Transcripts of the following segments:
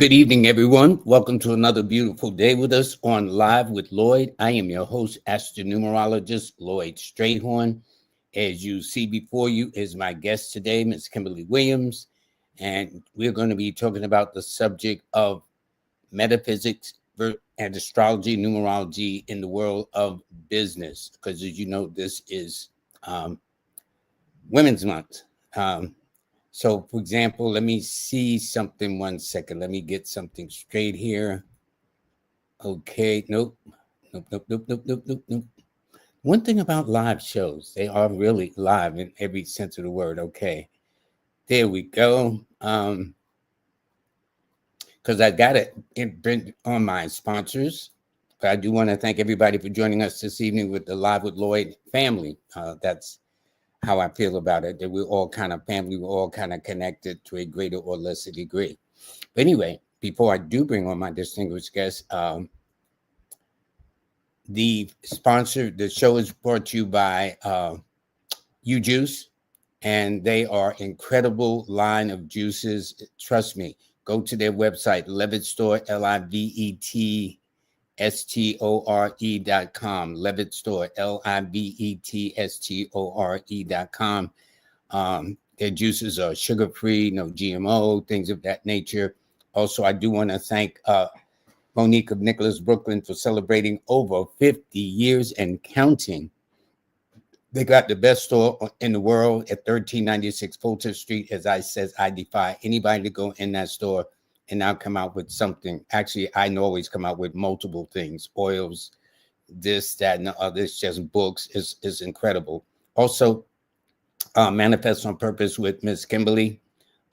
Good evening, everyone. Welcome to another beautiful day with us on Live with Lloyd. I am your host, Astro-Numerologist Lloyd Strayhorn. As you see before you is my guest today, Ms. Kimbaley Williams, and we're going to be talking about the subject of metaphysics and astrology, numerology in the world of business. Because as you know, this is Women's Month. So, for example, let me see something 1 second. Let me get something straight here. Okay, nope. One thing about live shows, they are really live in every sense of the word. Okay, there we go. Because I got it on my sponsors. But I do want to thank everybody for joining us this evening with the Live with Lloyd family. That's how I feel about it, that we're all kind of family, we're all kind of connected to a greater or lesser degree. But anyway, before I do bring on my distinguished guest, the show is brought to you by U-Juice, and they are incredible line of juices. Trust me, go to their website, Levitt Store, LIVETSTORE.com, Levitt Store, LIVETSTORE.com. Their juices are sugar-free, no GMO, things of that nature. Also, I do want to thank Monique of Nicholas, Brooklyn, for celebrating over 50 years and counting. They got the best store in the world at 1396 Fulton Street. As I says, I defy anybody to go in that store and now come out with something. Actually, I always come out with multiple things, oils, this, that, and the other. It's just books. It's incredible. Also, Manifest on Purpose with Miss Kimbaley,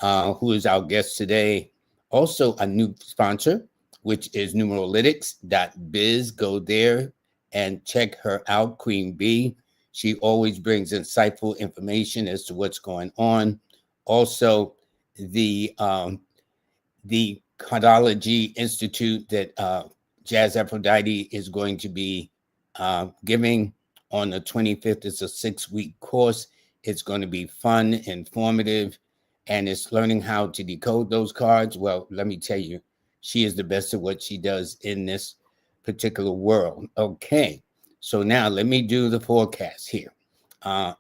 who is our guest today. Also, a new sponsor, which is numeralytics.biz. Go there and check her out, Queen B. She always brings insightful information as to what's going on. Also, the Cardiology Institute that Jazz Aphrodite is going to be giving on the 25th. It's a 6-week course. It's going to be fun, informative, and it's learning how to decode those cards. Well, let me tell you, she is the best at what she does in this particular world. Okay, so now let me do the forecast here.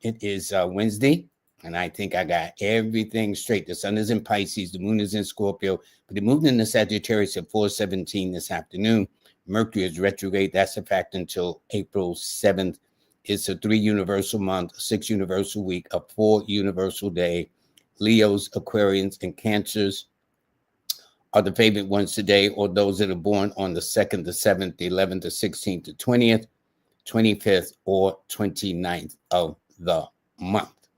It is Wednesday, and I think I got everything straight. The sun is in Pisces, the moon is in Scorpio, but the moon in the Sagittarius at 4:17 this afternoon. Mercury is retrograde. That's a fact until April 7th. It's a 3 universal month, a 6 universal week, a 4 universal day. Leos, Aquarians, and Cancers are the favorite ones today, or those that are born on the 2nd, the 7th, the 11th, the 16th, the 20th, 25th, or 29th of the month.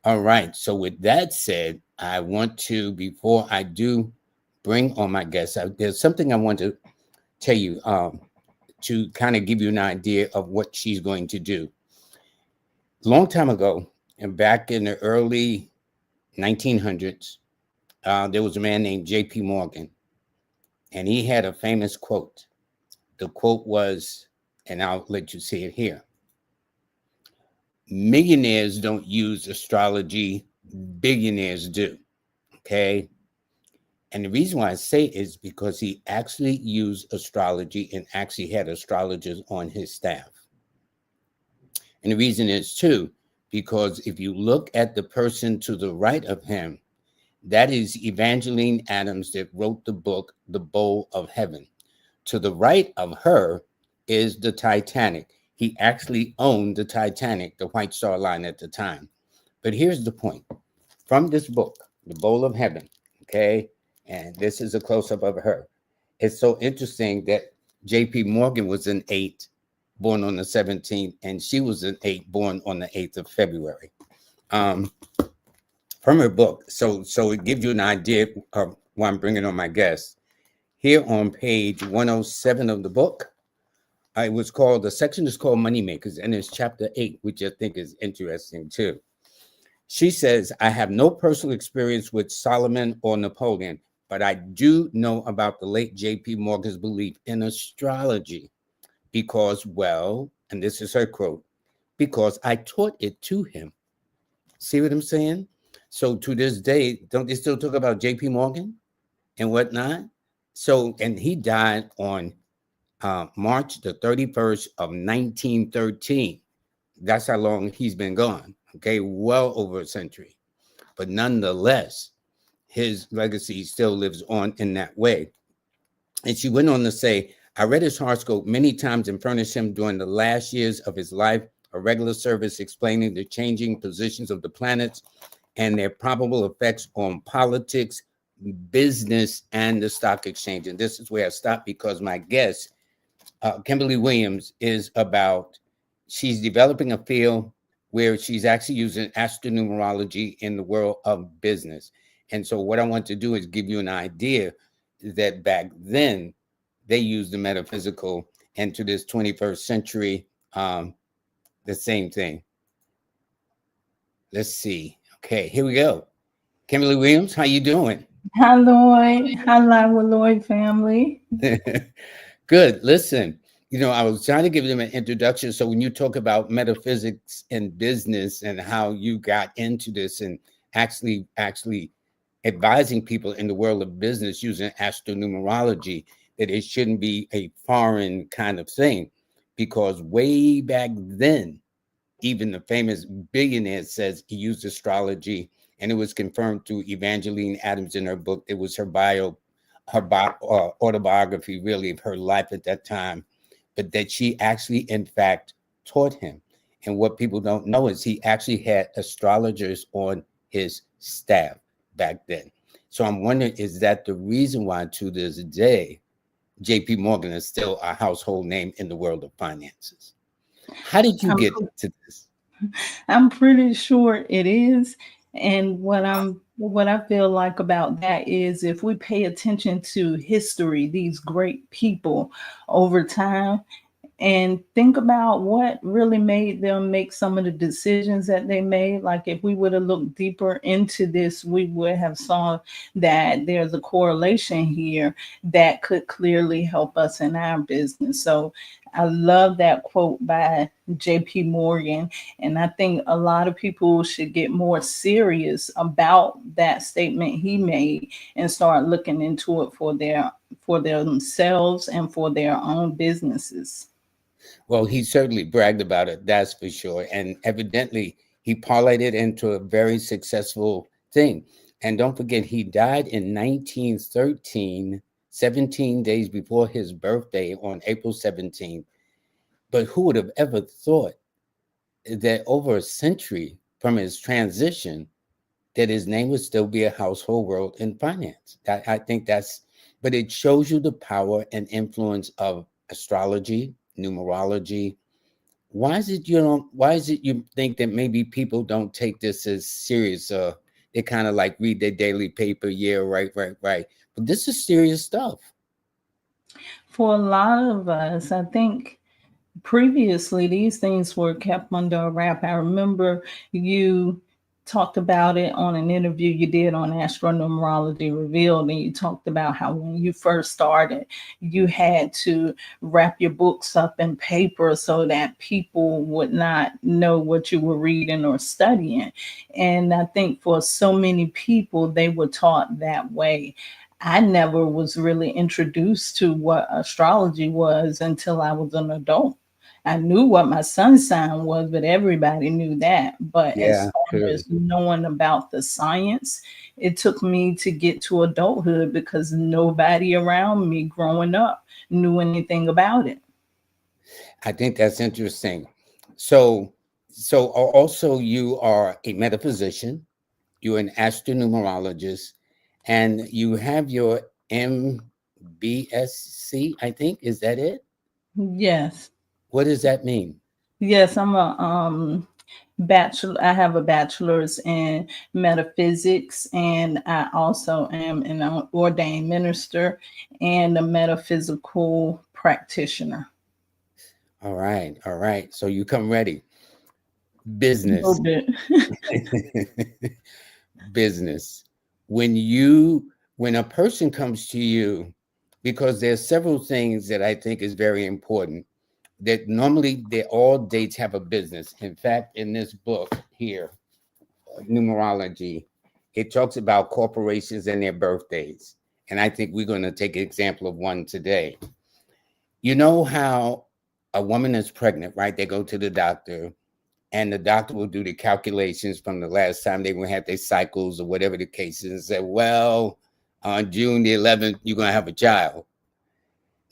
All right. So with that said, I want to, before I do bring on my guests, there's something I want to tell you to kind of give you an idea of what she's going to do. Long time ago, and back in the early 1900s, there was a man named J.P. Morgan, and he had a famous quote. The quote was, and I'll let you see it here: millionaires don't use astrology, billionaires do. Okay. And the reason why I say it is because he actually used astrology and actually had astrologers on his staff. And the reason is too, because if you look at the person to the right of him, that is Evangeline Adams that wrote the book, The Bowl of Heaven. To the right of her is the Titanic. He actually owned the Titanic, the White Star Line at the time. But here's the point. From this book, The Bowl of Heaven, okay, and this is a close-up of her. It's so interesting that J.P. Morgan was an 8, born on the 17th, and she was an 8, born on the 8th of February. From her book, so it gives you an idea of why I'm bringing on my guest. Here on page 107 of the book, the section is called Moneymakers, and it's chapter 8, which I think is interesting too. She says, I have no personal experience with Solomon or Napoleon, but I do know about the late J.P. Morgan's belief in astrology because, well, and this is her quote, because I taught it to him. See what I'm saying? So to this day, don't they still talk about J.P. Morgan and whatnot? So, and he died on March the 31st of 1913. That's how long he's been gone. Okay, well over a century. But nonetheless, his legacy still lives on in that way. And she went on to say, I read his horoscope many times and furnished him during the last years of his life a regular service explaining the changing positions of the planets and their probable effects on politics, business, and the stock exchange. And this is where I stop because my guest, Kimbaley Williams, she's developing a field where she's actually using Astro-Numerology in the world of business. And so what I want to do is give you an idea that back then they used the metaphysical, and to this 21st century, the same thing. Let's see. Okay, here we go. Kimbaley Williams, how you doing? Hi, Lloyd. Hi, Lloyd family. Good. Listen, I was trying to give them an introduction. So when you talk about metaphysics and business and how you got into this and actually advising people in the world of business using Astro-Numerology, that it shouldn't be a foreign kind of thing, because way back then, even the famous billionaire says he used astrology, and it was confirmed through Evangeline Adams in her book. It was her autobiography, really, of her life at that time, but that she actually, in fact, taught him. And what people don't know is he actually had astrologers on his staff back then. So I'm wondering, is that the reason why to this day, JP Morgan is still a household name in the world of finances? How did you get to this? I'm pretty sure it is. And what I feel like about that is if we pay attention to history, these great people over time, and think about what really made them make some of the decisions that they made. Like if we would have looked deeper into this, we would have saw that there's a correlation here that could clearly help us in our business. So I love that quote by JP Morgan. And I think a lot of people should get more serious about that statement he made and start looking into it for themselves and for their own businesses. Well, he certainly bragged about it, that's for sure. And evidently, he parlayed it into a very successful thing. And don't forget, he died in 1913, 17 days before his birthday on April 17th. But who would have ever thought that over a century from his transition, that his name would still be a household word in finance? I think but it shows you the power and influence of astrology, numerology. Why is it you think that maybe people don't take this as serious? They kind of like read their daily paper. Yeah, right. But this is serious stuff. For a lot of us, I think previously these things were kept under a wrap. I remember you talked about it on an interview you did on Astro-Numerology Revealed, and you talked about how when you first started, you had to wrap your books up in paper so that people would not know what you were reading or studying. And I think for so many people, they were taught that way. I never was really introduced to what astrology was until I was an adult. I knew what my sun sign was, but everybody knew that. But as Yeah, far clearly. as knowing about the science, it took me to get to adulthood because nobody around me growing up knew anything about it. I think that's interesting. So, also you are a metaphysician. You're an astronumerologist, and you have your MBSC, I think. Is that it? Yes. What does that mean? Yes, I'm a bachelor. I have a bachelor's in metaphysics, and I also am an ordained minister and a metaphysical practitioner. All right, all right. So you come ready. A Business. little bit. Business. When a person comes to you, because there's several things that I think is very important, that normally all dates have a business. In fact, in this book here, numerology, it talks about corporations and their birthdays. And I think we're going to take an example of one today. You know how a woman is pregnant, right? They go to the doctor, and the doctor will do the calculations from the last time they will have their cycles or whatever the case is, and say, well, on June the 11th, you're going to have a child.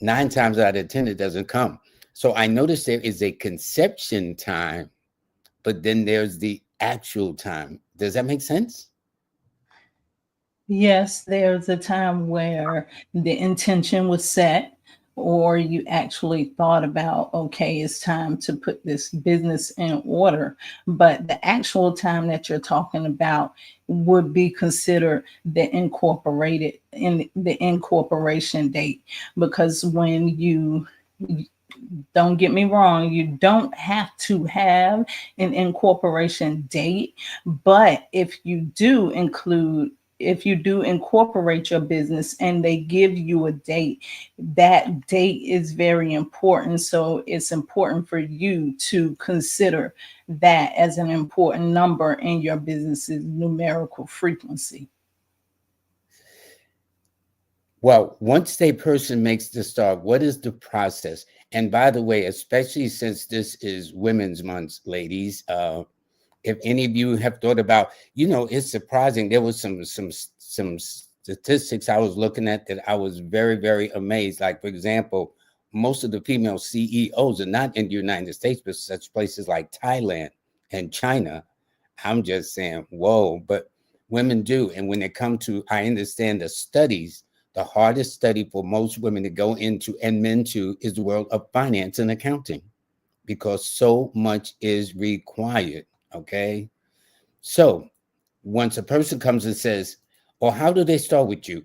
9 times out of 10, it doesn't come. So I noticed there is a conception time, but then there's the actual time. Does that make sense? Yes, there's a time where the intention was set, or you actually thought about, okay, it's time to put this business in order. But the actual time that you're talking about would be considered the incorporated in the incorporation date. Because when you, don't get me wrong, you don't have to have an incorporation date, but if you do incorporate your business and they give you a date, that date is very important. So it's important for you to consider that as an important number in your business's numerical frequency. Well, once a person makes the start, what is the process? And by the way, especially since this is Women's Month, ladies, if any of you have thought about, it's surprising. There was some statistics I was looking at that I was very, very amazed. Like, for example, most of the female CEOs are not in the United States, but such places like Thailand and China. I'm just saying, whoa, but women do. And when it comes to, I understand the studies, the hardest study for most women to go into and men to is the world of finance and accounting, because so much is required. Okay. So once a person comes and says, or how do they start with you?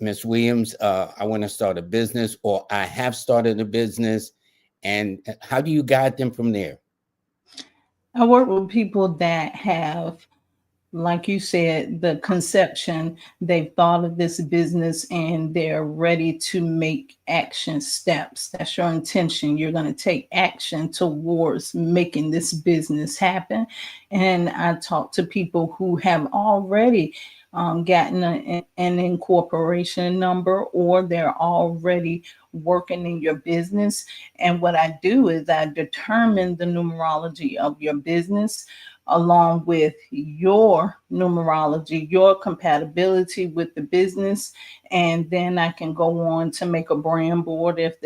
Miss Williams, I want to start a business, or I have started a business. And how do you guide them from there? I work with people that have, like you said, the conception, they've thought of this business and they're ready to make action steps. That's your intention. You're going to take action towards making this business happen. And I talk to people who have already gotten an incorporation number, or they're already working in your business. And what I do is I determine the numerology of your business along with your numerology, your compatibility with the business, and then I can go on to make a brand board if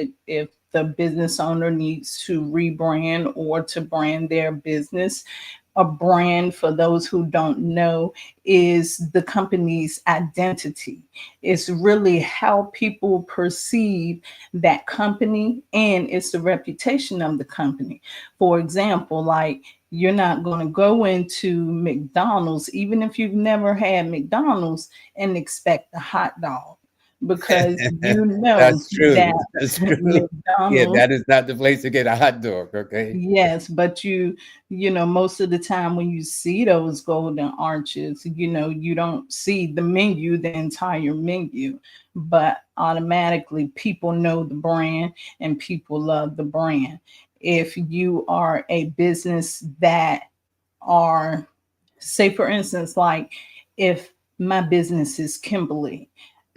the business owner needs to rebrand or to brand their business. A brand, for those who don't know, is the company's identity. It's really how people perceive that company, and it's the reputation of the company. For example, like, you're not going to go into McDonald's, even if you've never had McDonald's, and expect a hot dog, because you know That's true. that That's true. Yeah, McDonald's. that is not the place to get a hot dog. Okay. Yes, but most of the time when you see those golden arches, you don't see the menu, the entire menu, but automatically people know the brand and people love the brand. If you are a business that are, say for instance, like, if my business is Kimbaley,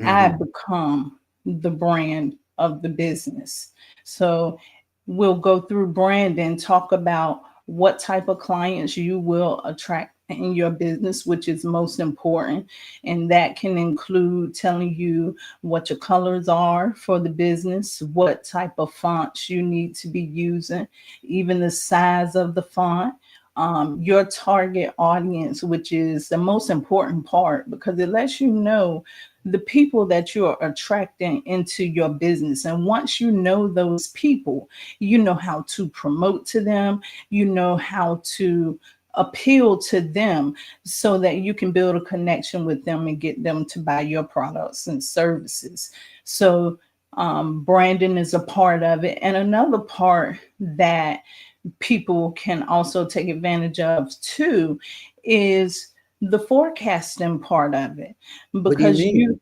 I Hmm. become the brand of the business. So we'll go through branding, talk about what type of clients you will attract in your business, which is most important. And that can include telling you what your colors are for the business, what type of fonts you need to be using, even the size of the font, your target audience, which is the most important part, because it lets you know the people that you're attracting into your business. And once you know those people, you know how to promote to them, you know how to appeal to them, so that you can build a connection with them and get them to buy your products and services. So branding is a part of it. And another part that people can also take advantage of too is the forecasting part of it, What do you because mean?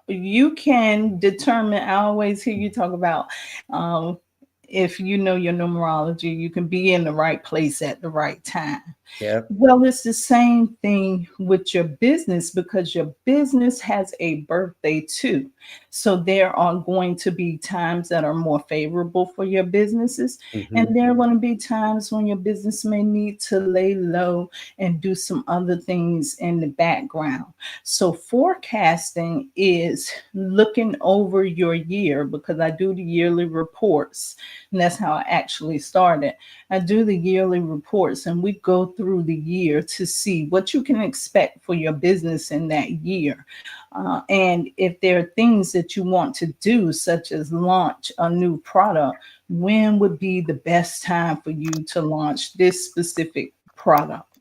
you can determine. I always hear you talk about, um, if you know your numerology, you can be in the right place at the right time. Yep. Well, it's the same thing with your business because your business has a birthday too. So there are going to be times that are more favorable for your businesses, and Hmm. there are going to be times when your business may need to lay low and do some other things in the background. So forecasting is looking over your year because I do the yearly reports, and that's how I actually started. I do the yearly reports and we go through the year to see what you can expect for your business in that year. And if there are things that you want to do, such as launch a new product, when would be the best time for you to launch this specific product?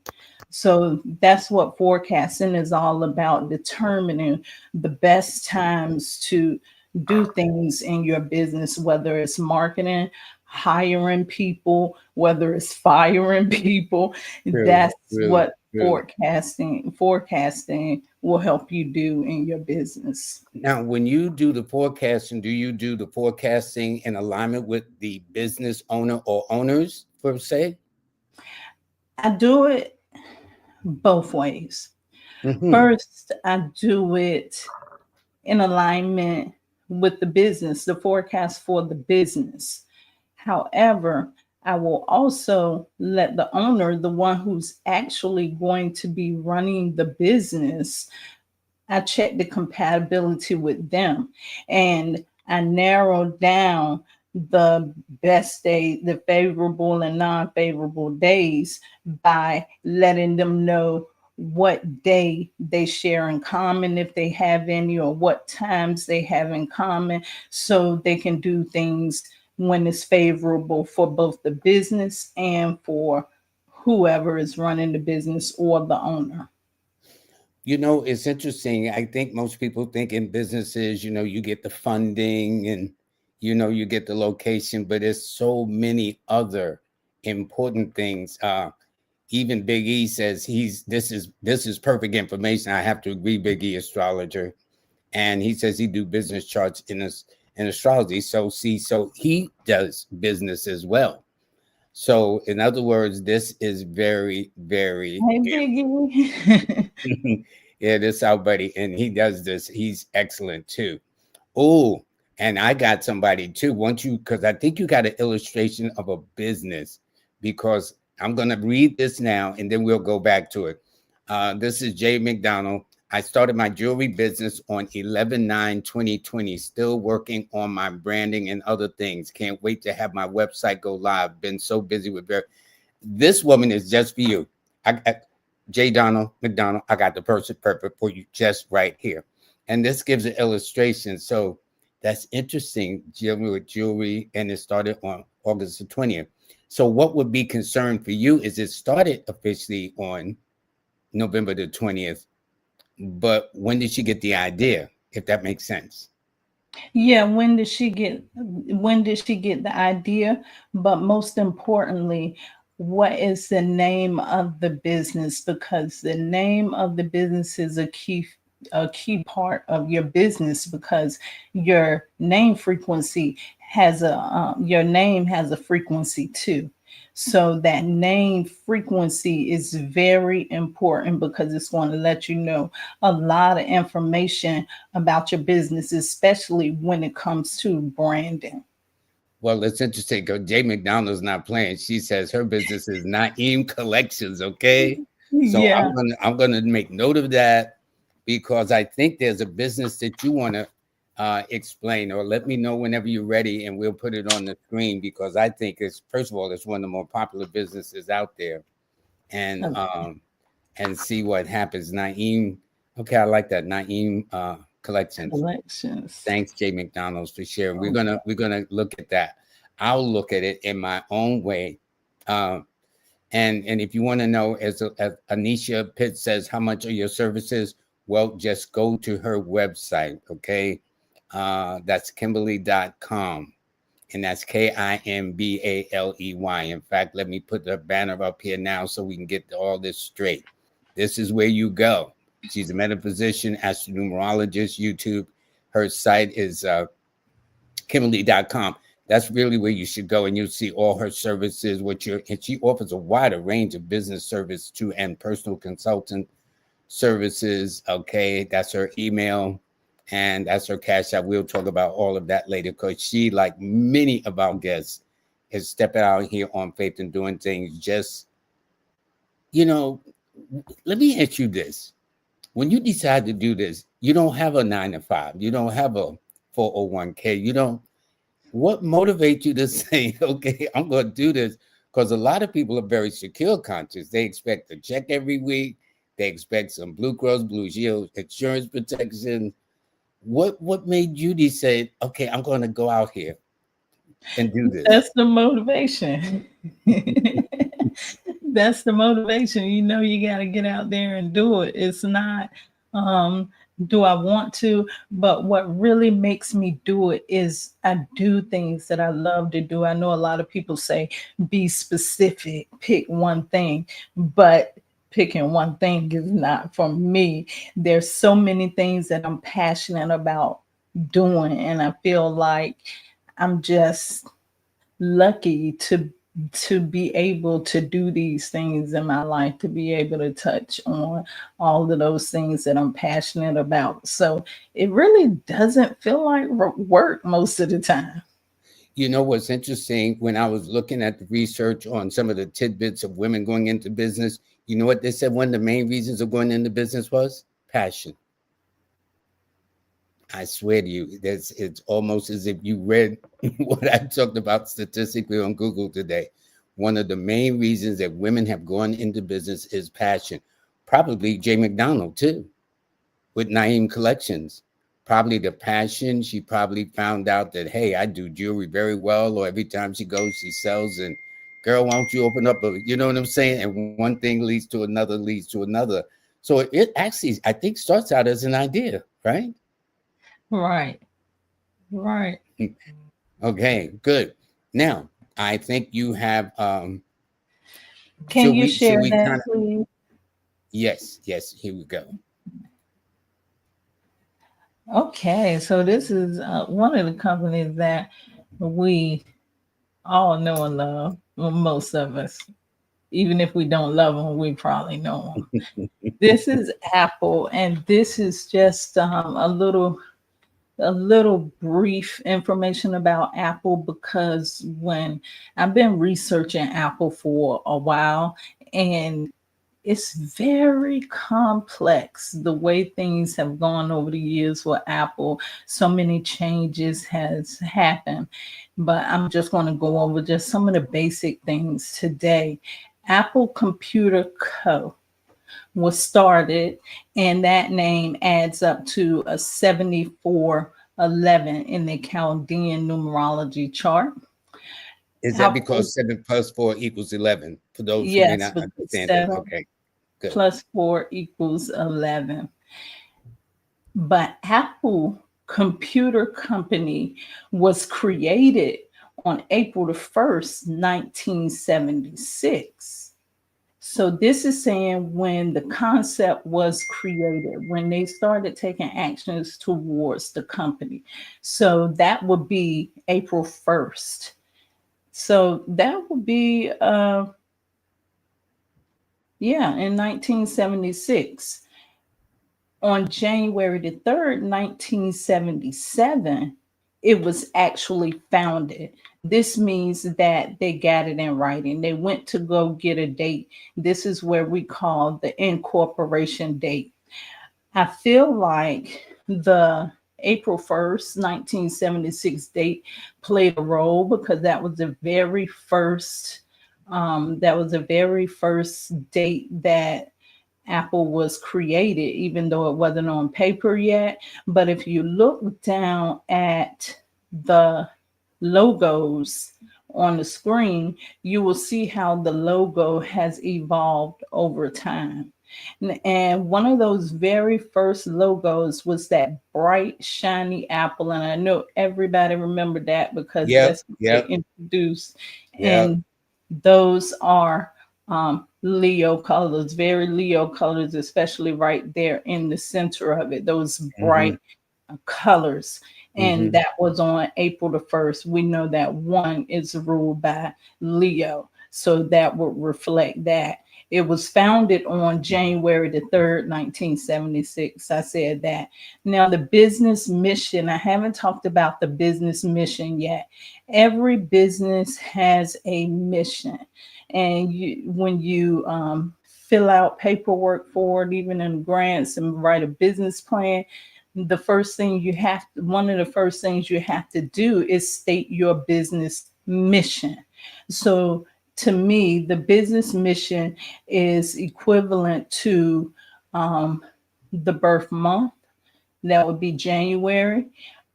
So that's what forecasting is all about, determining the best times to do things in your business, whether it's marketing, hiring people, whether it's firing people. True, That's true, what true. forecasting will help you do in your business. Now, when you do the forecasting, do you do the forecasting in alignment with the business owner or owners, per se? I do it both ways. Hmm. First, I do it in alignment with the business, the forecast for the business. However, I will also let the owner, the one who's actually going to be running the business, I check the compatibility with them and I narrow down the best day, the favorable and non-favorable days by letting them know what day they share in common, if they have any, or what times they have in common, so they can do things when it's favorable for both the business and for whoever is running the business or the owner. You know, it's interesting. I think most people think in businesses, you get the funding and, you get the location, but there's so many other important things. Even Big E says this is perfect information. I have to agree, Big E astrologer. And he says he do business charts in astrology. So he does business as well. So in other words, this is very, very Hey, Biggie. yeah, this our buddy, and he does this. He's excellent too. Oh, and I got somebody too. Once you, because I think you got an illustration of a business. Because I'm gonna read this now, and then we'll go back to it. This is Jay McDonald. I started my jewelry business on 11/9/2020. Still working on my branding and other things. Can't wait to have my website go live. Been so busy with this woman is just for you. I J. Donald McDonald, I got the person perfect for you just right here. And this gives an illustration. So that's interesting. Jewelry, and it started on August the 20th. So what would be concerned for you is it started officially on November the 20th. But when did she get the idea, if that makes sense? Yeah, when did she get the idea? But most importantly, what is the name of the business? Because the name of the business is a key part of your business because your name has a frequency too. So that name frequency is very important because it's going to let you know a lot of information about your business, especially when it comes to branding. Well, it's interesting because Jay McDonald's not playing. She says her business is Naeem Collections. Okay, so Yeah. I'm gonna make note of that because I think there's a business that you want to explain or let me know whenever you're ready, and we'll put it on the screen because I think it's first of all it's one of the more popular businesses out there, and Okay. see what happens. Naeem, okay, I like that Naeem Collections. Collections. Thanks, Jay McDonald's, for sharing. We're Okay. gonna we're gonna look at that. I'll look at it in my own way. Um, and if you want to know, as Anisha Pitt says, how much are your services? Well, just go to her website. Okay, that's Kimbaley.com, and that's Kimbaley. In fact, let me put the banner up here now so we can get all this straight. This is where you go. She's a metaphysician, Astro-Numerologist. YouTube. Her site is Kimbaley.com. That's really where you should go, and you'll see all her services. And she offers a wider range of business service too, and personal consultant services. Okay, that's her email, and that's her cash app. We'll talk about all of that later, because she, like many of our guests, is stepping out here on faith and doing things. Just, you know, let me ask you this: when you decide to do this, you don't have a 9 to 5, you don't have a 401k, you don't. What motivates you to say, okay, I'm going to do this? Because a lot of people are very secure conscious. They expect a check every week. They expect some Blue Cross Blue Shield insurance protection. What made you decide, okay, I'm going to go out here and do this? That's the motivation. That's the motivation. You know, you got to get out there and do it. It's not, um, do I want to? But what really makes me do it is I do things that I love to do. I know a lot of people say, be specific, pick one thing, but picking one thing is not for me. There's so many things that I'm passionate about doing, and I feel like I'm just lucky to be able to do these things in my life, to be able to touch on all of those things that I'm passionate about. So it really doesn't feel like work most of the time. You know what's interesting? When I was looking at the research on some of the tidbits of women going into business, you know what they said one of the main reasons of going into business was? Passion. I swear to you, it's almost as if you read what I talked about statistically on Google today. One of the main reasons that women have gone into business is passion. Probably Jay McDonald too, with Naeem Collections. Probably the passion. She probably found out that, hey, I do jewelry very well, or every time she goes, she sells. And girl, why don't you open up a, you know what I'm saying? And one thing leads to another, leads to another. So it actually, I think, starts out as an idea, right? Right. Right. Okay, good. Now, I think you have Can you should share we that, kind of, please? yes, here we go. Okay, so this is one of the companies that we all know and love. Well, most of us, even if we don't love them, we probably know them. This is Apple, and this is just a little brief information about Apple, because when I've been researching Apple for a while, and it's very complex the way things have gone over the years with Apple. So many changes has happened, but I'm just going to go over just some of the basic things today. Apple Computer Co. was started, and that name adds up to a 7411 in the Chaldean numerology chart. Is that Apple, because 7 plus 4 equals 11? For those who may yes, not because understand it. 7 Okay, good. plus 4 equals 11. But Apple Computer Company was created on April the 1st, 1976. So this is saying when the concept was created, when they started taking actions towards the company. So that would be April 1st. So that would be in 1976. On January the 3rd, 1977, it was actually founded. This means that they got it in writing. They went to go get a date. This is where we call the incorporation date. I feel like the April 1st, 1976 date played a role, because that was the very first date that Apple was created, even though it wasn't on paper yet. But if you look down at the logos on the screen, you will see how the logo has evolved over time. And one of those very first logos was that bright, shiny apple. And I know everybody remembered that because Yep, that's what they yep, introduced. yep. And those are Leo colors, very Leo colors, especially right there in the center of it, those Hmm. bright colors. and that was on April the 1st. We know that 1 is ruled by Leo, so that would reflect that. It was founded on January the 3rd, 1976. I said that. Now, the business mission, I haven't talked about the business mission yet. Every business has a mission. And when you fill out paperwork for it, even in grants, and write a business plan, the first thing one of the first things you have to do is state your business mission. So to me, the business mission is equivalent to the birth month, that would be January,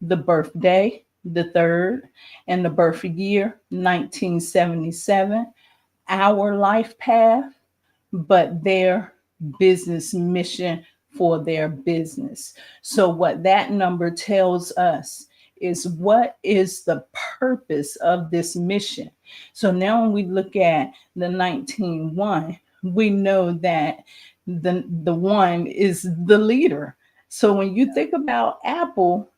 the birthday, the 3rd, and the birth year, 1977, our life path, but their business mission for their business. So what that number tells us is, what is the purpose of this mission? So now when we look at the 19-1, we know that the 1 is the leader. So when you think about Apple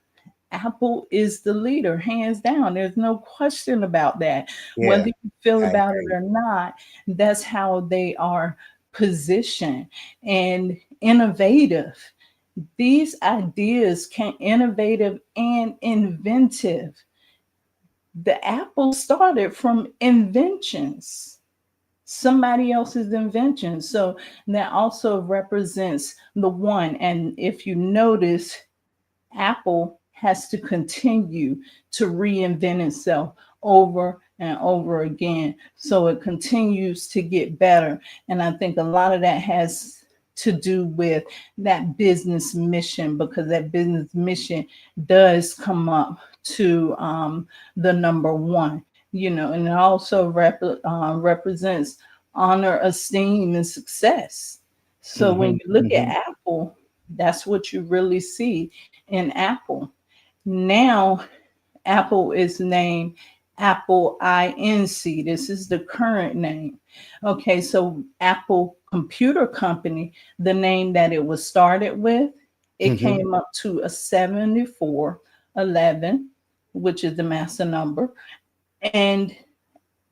is the leader, hands down. There's no question about that. Yeah, Whether you feel I about agree. it or not, that's how they are positioned. And innovative. These ideas can innovative and inventive. The Apple started from inventions, somebody else's invention. So that also represents the 1. And if you notice, Apple has to continue to reinvent itself over and over again. So it continues to get better. And I think a lot of that has to do with that business mission, because that business mission does come up to the number 1, and it also represents honor, esteem, and success. So when you look at Apple, that's what you really see in Apple. Now, Apple is named Apple Inc. This is the current name. Okay, so Apple Computer Company, the name that it was started with, it came up to a 7411, which is the master number. And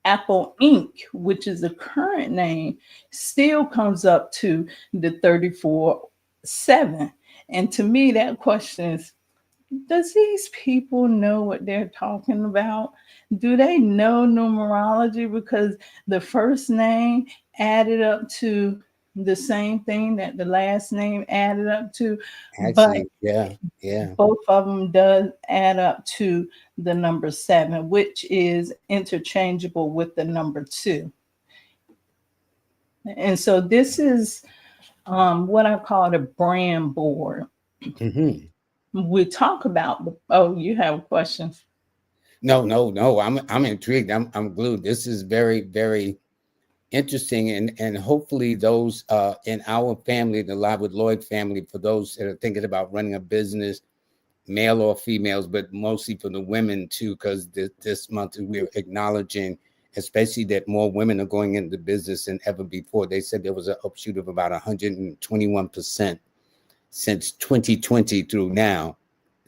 Apple Inc., which is the current name, still comes up to the 34-7. And to me, that question is, does these people know what they're talking about? Do they know numerology? Because the first name added up to the same thing that the last name added up to, but Actually, yeah. both of them does add up to the number 7, which is interchangeable with the number 2. And so this is what I call the brand board. We talk about you have questions. No. I'm intrigued. I'm glued. This is very, very interesting, and hopefully those in our family, the Live with Lloyd family, for those that are thinking about running a business, male or females, but mostly for the women too, because this month we're acknowledging, especially that more women are going into business than ever before. They said there was an upshoot of about 121% since 2020 through now,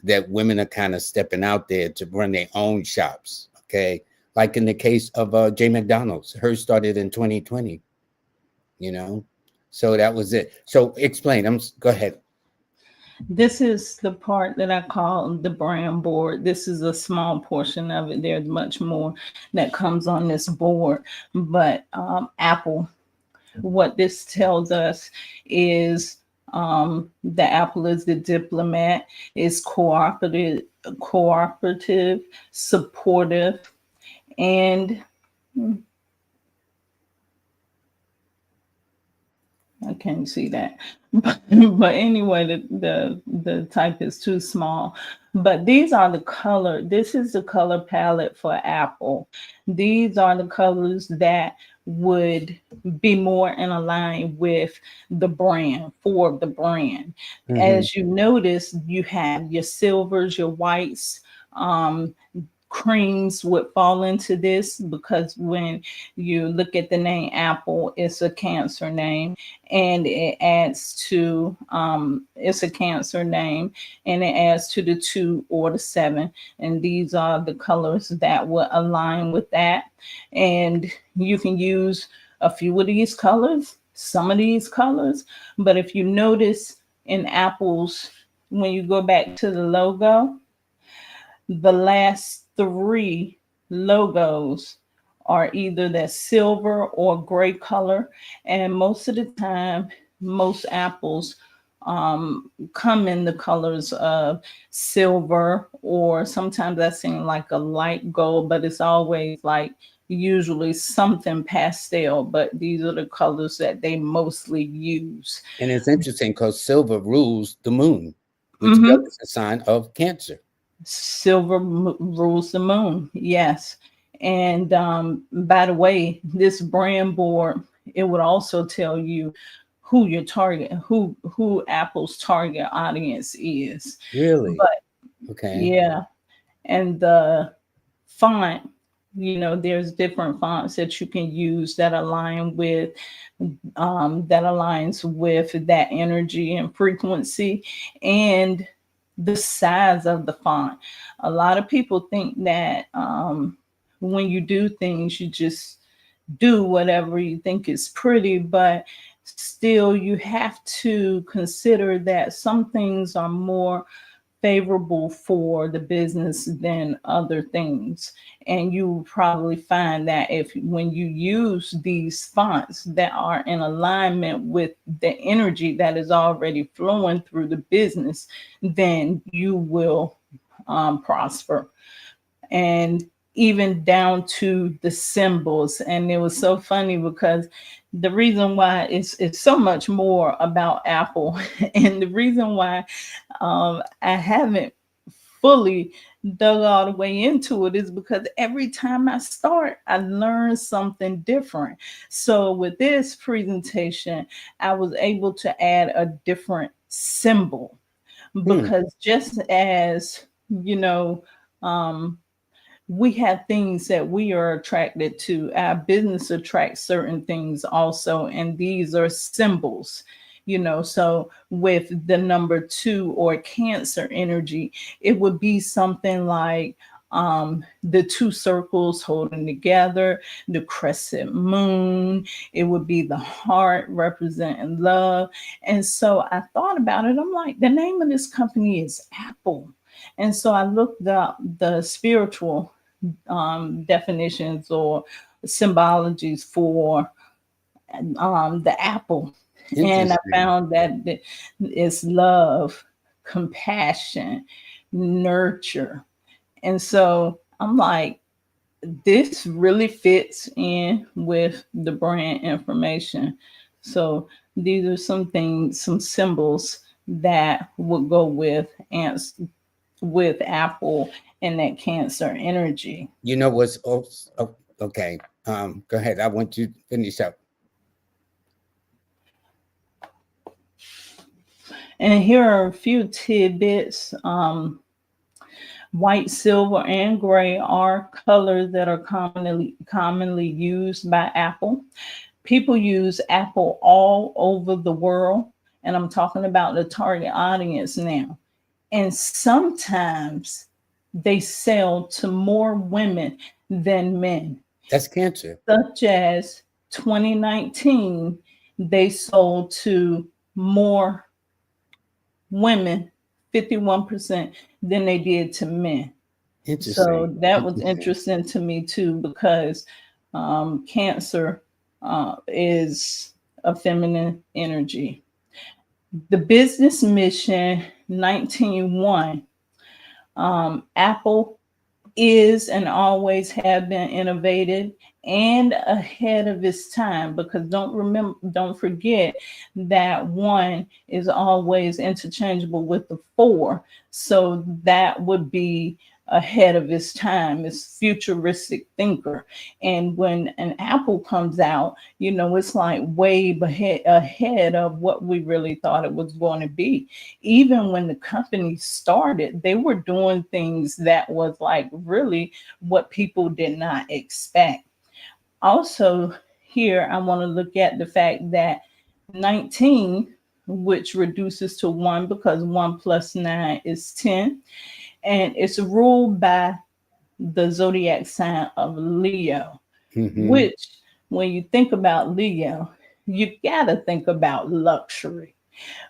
that women are kind of stepping out there to run their own shops. Okay, like in the case of J. McDonald's, hers started in 2020. So that was it. So explain. Go ahead. This is the part that I call the brand board. This is a small portion of it. There's much more that comes on this board. But Apple, what this tells us is the Apple is the diplomat, is cooperative, supportive, and I can't see that. But anyway, the type is too small. But these are the color. This is the color palette for Apple. These are the colors that would be more in line with the brand, for the brand. As you notice, you have your silvers, your whites, creams would fall into this, because when you look at the name Apple, it's a Cancer name, and it adds to it's a Cancer name, and it adds to the 2 or the 7, and these are the colors that will align with that. And you can use a few of these colors, some of these colors, but if you notice in Apple's, when you go back to the logo, the last 3 logos are either that silver or gray color. And most of the time, most apples come in the colors of silver, or sometimes I seen like a light gold, but it's always like usually something pastel, but these are the colors that they mostly use. And it's interesting because silver rules the moon, which Mm-hmm. goes a sign of Cancer. Silver rules the moon, yes. And by the way, this brand board, it would also tell you who your target, who Apple's target audience is. Really? But Okay. yeah, and the font, there's different fonts that you can use that align with that aligns with that energy and frequency, and the size of the font. A lot of people think that when you do things, you just do whatever you think is pretty, but still you have to consider that some things are more favorable for the business than other things. And you will probably find that if when you use these fonts that are in alignment with the energy that is already flowing through the business, then you will prosper. And even down to the symbols. And it was so funny because the reason why it's so much more about Apple, and the reason why I haven't fully dug all the way into it is because every time I start, I learn something different. So with this presentation, I was able to add a different symbol, because just as, we have things that we are attracted to. Our business attracts certain things also, and these are symbols. So with the number 2 or Cancer energy, it would be something like the 2 circles holding together, the crescent moon. It would be the heart representing love. And so I thought about it. I'm like, the name of this company is Apple. And so I looked up the spiritual definitions or symbologies for the apple. And I found that it's love, compassion, nurture. And so I'm like, this really fits in with the brand information. So these are some things, some symbols that would go with Apple and that Cancer energy. You know what's also, okay. Go ahead. I want you to finish up. And here are a few tidbits. White, silver, and gray are colors that are commonly used by Apple. People use Apple all over the world, and I'm talking about the target audience now. And sometimes they sell to more women than men. That's Cancer. Such as 2019, they sold to more women, 51%, than they did to men. So that was interesting to me too, because Cancer is a feminine energy. The business mission 19.1, Apple is and always have been innovative and ahead of its time, because don't forget that 1 is always interchangeable with the 4. So that would be ahead of its time. It's futuristic thinker. And when an Apple comes out, it's like way ahead of what we really thought it was going to be. Even when the company started, they were doing things that was like really what people did not expect. Also, here I want to look at the fact that 19, which reduces to 1 because 1 plus 9 is 10, and it's ruled by the zodiac sign of Leo, Mm-hmm. which, when you think about Leo, you got to think about luxury.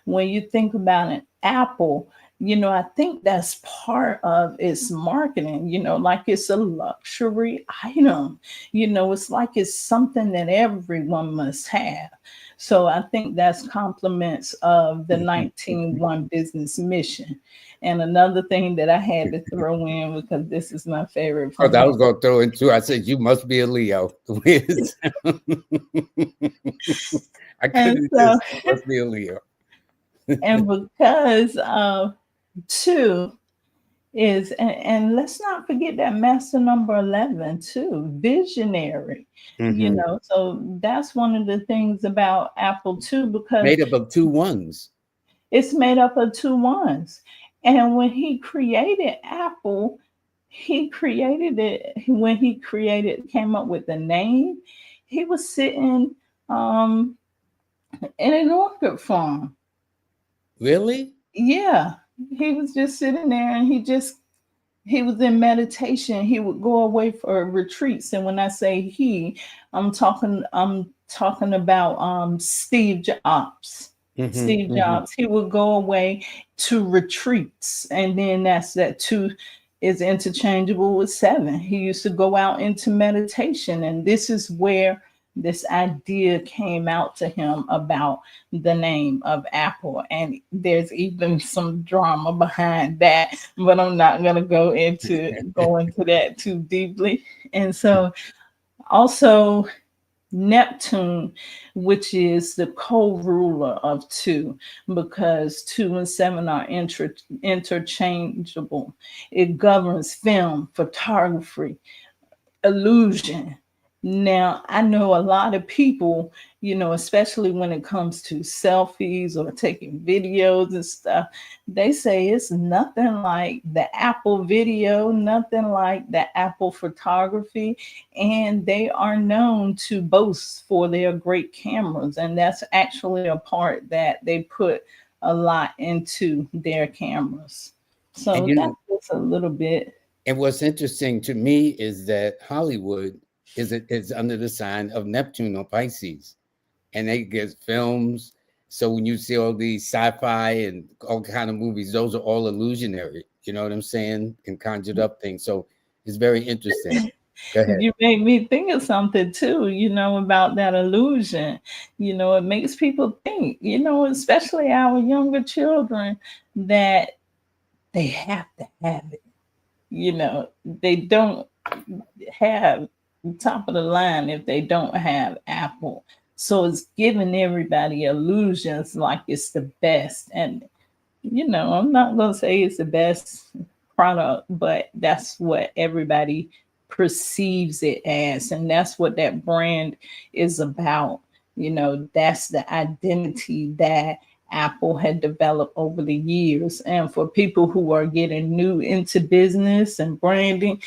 When you think about an Apple, I think that's part of its marketing, like it's a luxury item. It's like it's something that everyone must have. So I think that's compliments of the 19-1 business mission. And another thing that I had to throw in, because this is my favorite Oh, from I him. was going to throw in too. I said, you must be a Leo. Wiz. I And couldn't so, just, you must be a Leo. and because of 2, and let's not forget that master number 11 too, visionary. Mm-hmm. So that's one of the things about Apple too, because Made up of two ones. it's made up of 2 ones. And when he created Apple, he created it when he came up with the name. He was sitting um in an orchid farm. Really? Yeah, he was just sitting there, and he was in meditation. He would go away for retreats. And when I say he, I'm talking about Steve Jobs. Mm-hmm. Steve Mm-hmm. Jobs. He would go away to retreats. And then that 2 is interchangeable with 7. He used to go out into meditation. And this is where this idea came out to him about the name of Apple. And there's even some drama behind that, but I'm not going to go into that too deeply. And so also Neptune, which is the co-ruler of 2, because 2 and 7 are interchangeable. It governs film, photography, illusion. Now, I know a lot of people, especially when it comes to selfies or taking videos and stuff, they say it's nothing like the Apple video, nothing like the Apple photography. And they are known to boast for their great cameras. And that's actually a part that they put a lot into their cameras. And So that's just a little bit. and what's interesting to me is that Hollywood is under the sign of Neptune or Pisces, and they get films. So when you see all these sci-fi and all kind of movies, those are all illusionary. You know what I'm saying? And conjured up things. So it's very interesting. Go ahead. You made me think of something too, about that illusion. It makes people think, especially our younger children, that they have to have it. They don't have top of the line if they don't have Apple. So it's giving everybody illusions like it's the best. And I'm not going to say it's the best product, but that's what everybody perceives it as. And that's what that brand is about. That's the identity that Apple had developed over the years. And for people who are getting new into business and branding,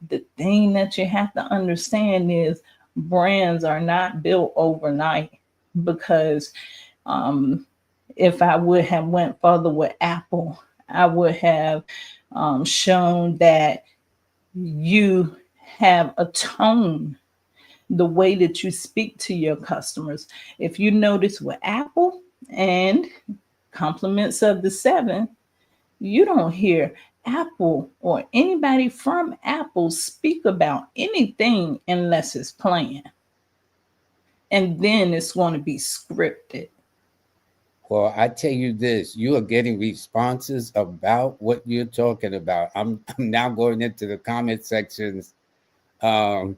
the thing that you have to understand is brands are not built overnight, because um, if I would have went further with Apple, I would have shown that you have a tone, the way that you speak to your customers. If you notice with Apple and compliments of the 7, you don't hear Apple or anybody from Apple speak about anything unless it's planned. And then it's going to be scripted. Well, I tell you this, you are getting responses about what you're talking about. I'm now going into the comment sections. Um,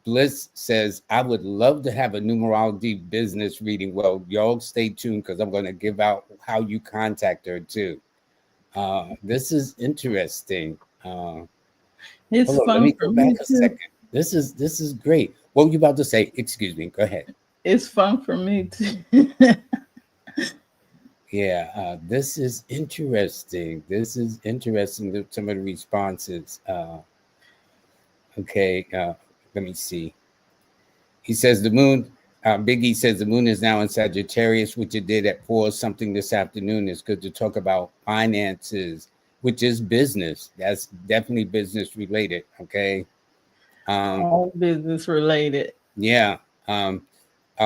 Bliss says, I would love to have a numerology business reading. Well, y'all stay tuned because I'm going to give out how you contact her too. This is interesting. Uh, It's Hold on, let fun me for go me back a too. second. This is great. What were you about to say? Excuse me. Go ahead. It's fun for me too. Yeah, this is interesting. This is interesting. Some of the responses. Okay, let me see. He says the moon. Biggie says the moon is now in Sagittarius, which it did at 4 something this afternoon. It's good to talk about finances, which is business. That's definitely business related. Okay. Um, All business related. yeah. Um,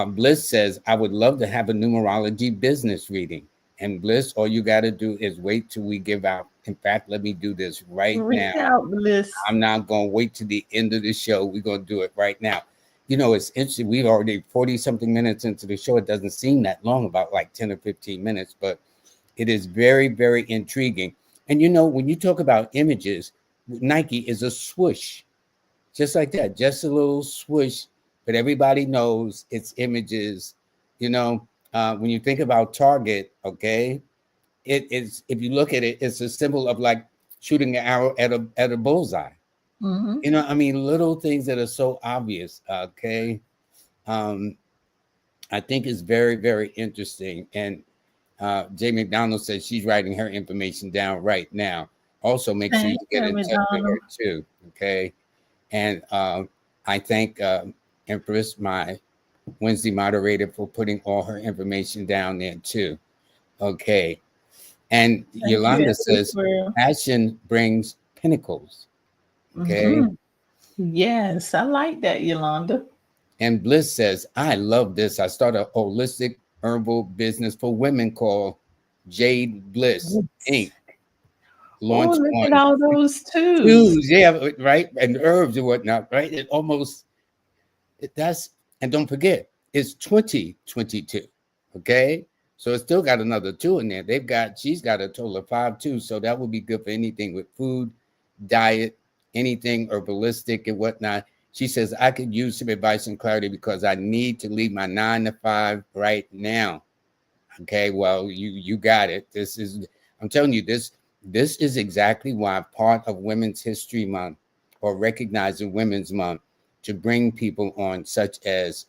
Bliss says, I would love to have a numerology business reading. And Bliss, all you got to do is wait till we give out. In fact, let me do this right Reach now. out, Bliss. I'm not going to wait to the end of the show. We're going to do it right now. You know, it's interesting. We've already 40 something minutes into the show. It doesn't seem that long, about like 10 or 15 minutes, but it is very, very intriguing. And you know, when you talk about images, Nike is a swoosh, just like that, just a little swoosh, but everybody knows it's images. You know, when you think about Target, okay, it is, if you look at it, it's a symbol of like shooting an arrow at a bullseye. Mm-hmm. You know, I mean, little things that are so obvious. Okay, um, I think it's very, very interesting. And Jay McDonald says she's writing her information down right now. Also, make sure you Thank get you, in touch with her McDonald. too. Okay, and I thank Empress, my Wednesday moderator, for putting all her information down there too. Okay, and Thank you, Yolanda Empress says World. passion brings pinnacles. Okay. Mm-hmm. Yes, I like that, Yolanda. And Bliss says, I love this. I started a holistic herbal business for women called Jade Bliss Yes. Inc. Oh, Launched look at on all those twos. Tuesday, yeah, right? And herbs and whatnot, right? It almost, that's, and don't forget, it's 2022. Okay. So it's still got another two in there. She's got a total of 5 too. So that would be good for anything with food, diet, anything herbalistic and whatnot. She says, I could use some advice and clarity because I need to leave my 9 to 5 right now. Okay, well, you got it. This is, I'm telling you, this is exactly why part of Women's History Month, or recognizing Women's Month, to bring people on such as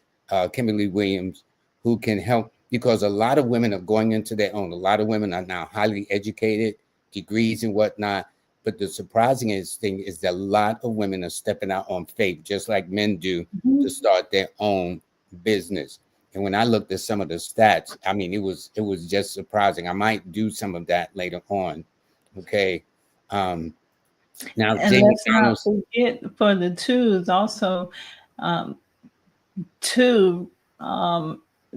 Kimberly Williams, who can help, because a lot of women are going into their own. A lot of women are now highly educated, degrees and whatnot. But the surprising thing is that a lot of women are stepping out on faith, just like men do, to Mhm. start their own business. And when I looked at some of the stats, I mean, it was just surprising. I might do some of that later on. Okay. Um, now, And Jay let's not McDonald's, forget for the twos also, um, two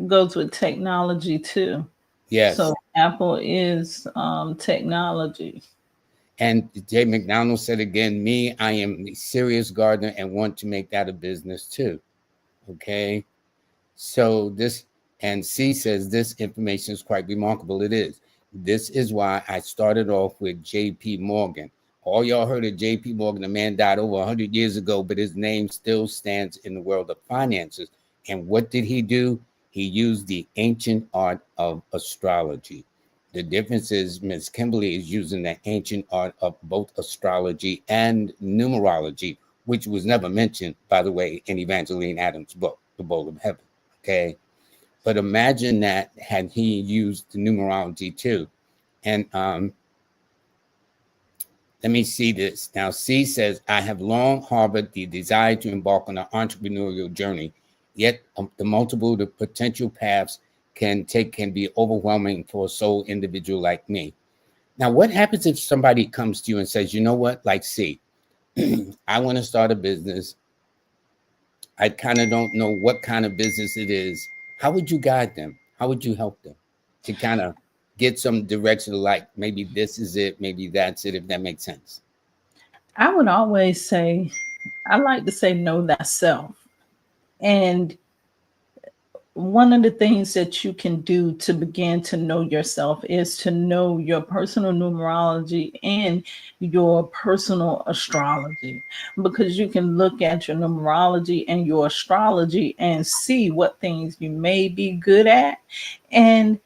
goes with technology too. So yes. Apple is technology. And Jay McDonald said again, me, I am a serious gardener and want to make that a business too. Okay. So this, and C says this information is quite remarkable. It is. This is why I started off with J.P. Morgan. All y'all heard of J.P. Morgan. The man died over 100 years ago, but his name still stands in the world of finances. And what did he do? He used the ancient art of astrology. The difference is Ms. Kimbaley is using the ancient art of both astrology and numerology, which was never mentioned, by the way, in Evangeline Adams' book, The Bowl of Heaven. Okay. But imagine that had he used the numerology too. And let me see this. Now, C says, I have long harbored the desire to embark on an entrepreneurial journey, yet the multiple the potential paths can be overwhelming for a sole individual like me. Now, what happens if somebody comes to you and says, you know what, like C, I want to start a business. I kind of don't know what kind of business it is. How would you guide them? How would you help them to kind of get some direction, like maybe this is it, maybe that's it, if that makes sense? I would always say, I like to say, know thyself. And one of the things that you can do to begin to know yourself is to know your personal numerology and your personal astrology, because you can look at your numerology and your astrology and see what things you may be good at and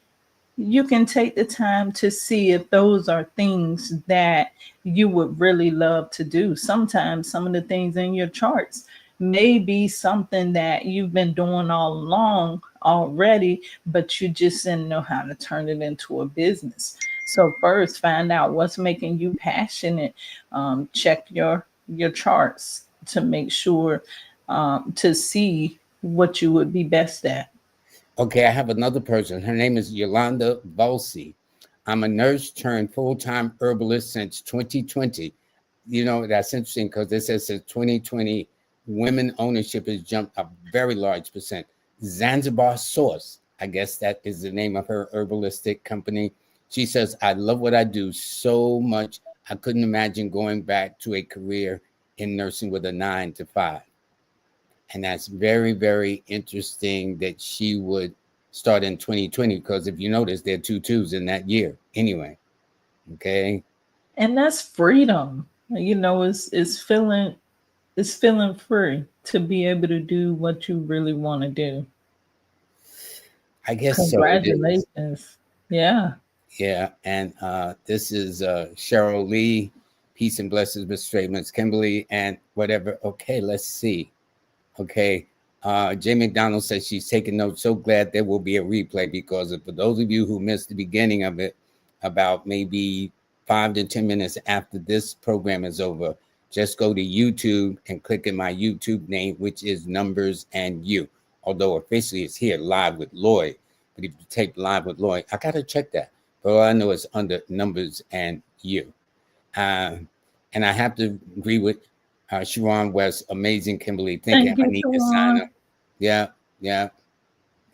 you can take the time to see if those are things that you would really love to do. Sometimes some of the things in your charts may be something that you've been doing all along already, but you just didn't know how to turn it into a business. So first, find out what's making you passionate. Check your charts to make sure to see what you would be best at. Okay, I have another person. Her name is Yolanda Volsi. I'm a nurse turned full-time herbalist since 2020. You know, that's interesting because this says since 2020, women ownership has jumped a very large percent. Zanzibar Source, I guess that is the name of her herbalistic company. She says, I love what I do so much. I couldn't imagine going back to a career in nursing with a 9 to 5. And that's very, very interesting that she would start in 2020 because if you notice, there are 2 2s in that year anyway. Okay. And that's freedom. It's feeling free to be able to do what you really want to do. I guess so. It is. Congratulations. Yeah. Yeah. And this is Cheryl Lee. Peace and blessings, Miss Straightman's Kimbaley, and whatever. Okay, let's see. Okay. Jay McDonald says she's taking notes. So glad there will be a replay because for those of you who missed the beginning of it, about maybe 5 to 10 minutes after this program is over, just go to YouTube and click in my YouTube name, which is Numbers and You. Although officially it's here, Live with Lloyd. But if you type Live with Lloyd, I got to check that. But all I know is under Numbers and You. And I have to agree with Sharon West, amazing Kimbaley thinking. Thank I you, need to sign Shawan. up. Yeah, yeah.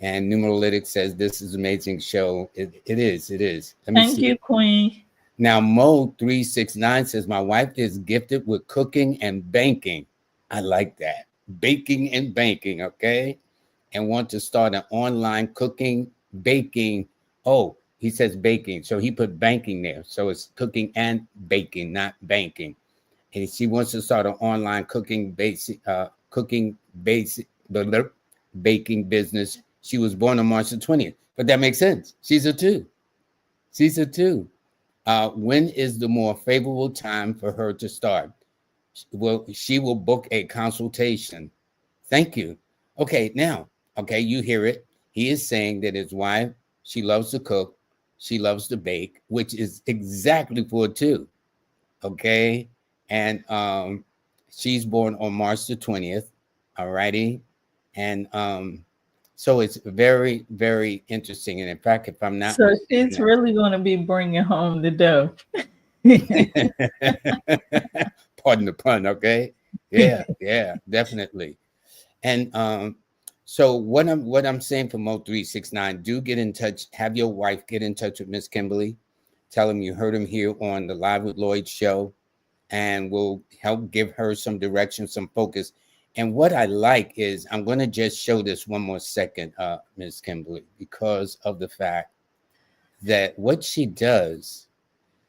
And Numerologic says this is an amazing show. It is. Let me Thank see. you, Queen. Now, Mo369 says my wife is gifted with cooking and banking. I like that. Baking and banking, okay? And want to start an online cooking, baking. Oh, he says baking. So he put banking there. So it's cooking and baking, not banking. And she wants to start an online cooking basic baking business. She was born on March the 20th, but that makes sense. She's a 2. She's a 2. When is the more favorable time for her to start? Well, she will book a consultation. Thank you. Okay, now, okay, you hear it. He is saying that his wife, she loves to cook, she loves to bake, which is exactly for a 2. Okay, and she's born on March the 20th. All righty, and so it's very, very interesting. And in fact, if I'm not So mistaken, she's really going to be bringing home the dough. pardon the pun, okay? Yeah, definitely. And so what I'm saying for Mo369, do get in touch. Have your wife get in touch with Miss Kimbaley. Tell him you heard him here on the Live with Lloyd show, and we'll help give her some direction, some focus. And what I like is I'm going to just show this one more second, Miss Kimbaley, because of the fact that what she does,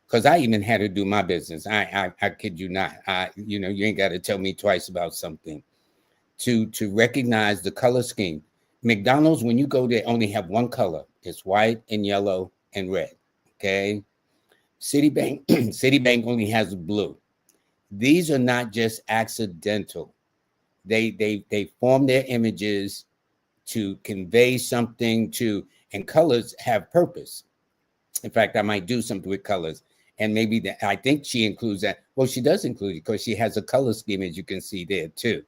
because I even had her do my business. I kid you not. You ain't got to tell me twice about something. To recognize the color scheme. McDonald's, when you go there, only have one color. It's white and yellow and red. Okay. Citibank, Citibank only has blue. These are not just accidental. They form their images to convey something and colors have purpose. In fact, I might do something with colors. And maybe I think she includes that. Well, she does include it because she has a color scheme, as you can see there too.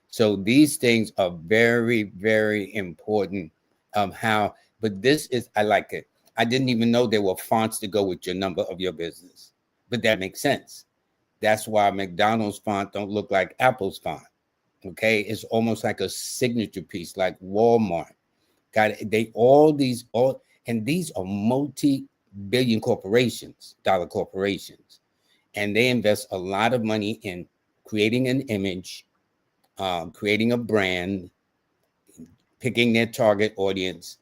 So these things are very, very important. But this is, I like it. I didn't even know there were fonts to go with your number of your business, but that makes sense. That's why McDonald's font don't look like Apple's font. Okay, it's almost like a signature piece, like Walmart. And these are multi-billion corporations, dollar corporations, and they invest a lot of money in creating an image, creating a brand, picking their target audience,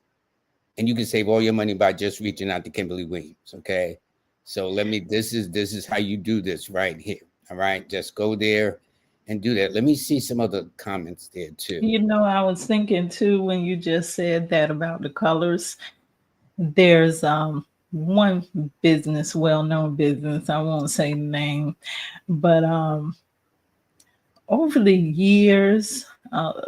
and you can save all your money by just reaching out to Kimbaley Williams. Okay, so this is how you do this right here. All right, just go there and do that. Let me see some other comments there too. I was thinking too when you just said that about the colors. there's one business, well-known business, I won't say the name, but over the years,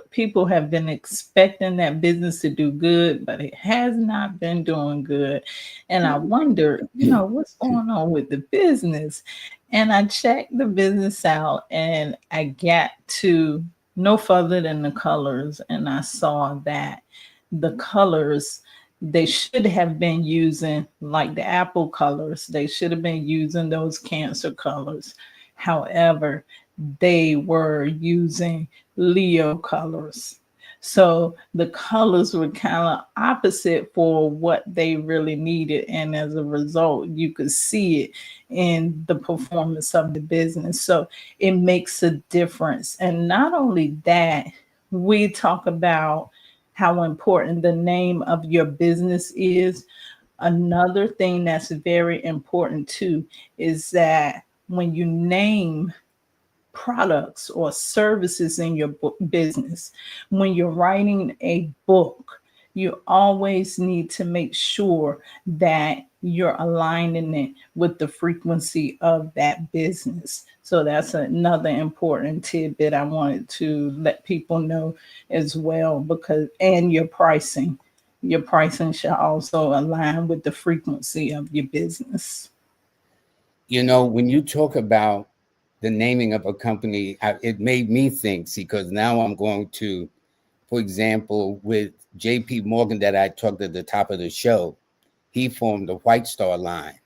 people have been expecting that business to do good, but it has not been doing good. And I wonder, what's going on with the business? And I checked the business out and I got to no further than the colors. And I saw that the colors, they should have been using like the apple colors, they should have been using those Cancer colors. However, they were using Leo colors. So the colors were kind of opposite for what they really needed. And as a result, you could see it in the performance of the business. So it makes a difference. And not only that, we talk about how important the name of your business is. Another thing that's very important too is that when you name products or services in your business, when you're writing a book, you always need to make sure that you're aligning it with the frequency of that business. So that's another important tidbit I wanted to let people know as well, because and your pricing should also align with the frequency of your business. When you talk about the naming of a company, it made me think, see, because now I'm going to, for example, with JP Morgan that I talked at the top of the show, he formed the White Star line.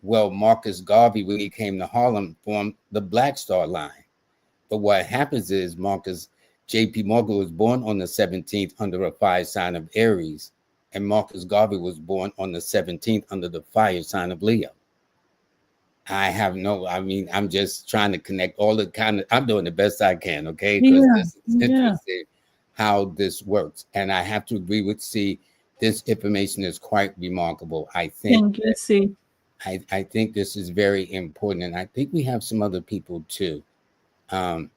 Well, Marcus Garvey, when he came to Harlem, formed the Black Star line. But what happens is JP Morgan was born on the 17th under a fire sign of Aries, and Marcus Garvey was born on the 17th under the fire sign of Leo. I'm just trying to connect all I'm doing the best I can, okay? Because this is interesting how this works. And I have to agree with this information is quite remarkable. I think I think this is very important. And I think we have some other people too. There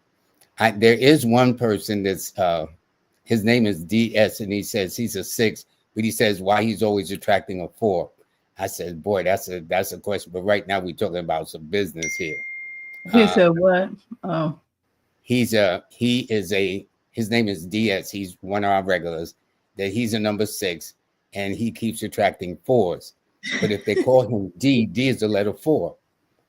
is one person that's his name is DS, and he says he's a 6, but he says why he's always attracting a 4. I said, boy, that's a question. But right now we're talking about some business here. He said what? Oh. His name is DS. He's one of our regulars. That he's a number 6, and he keeps attracting 4s. But if they call him D is the letter 4.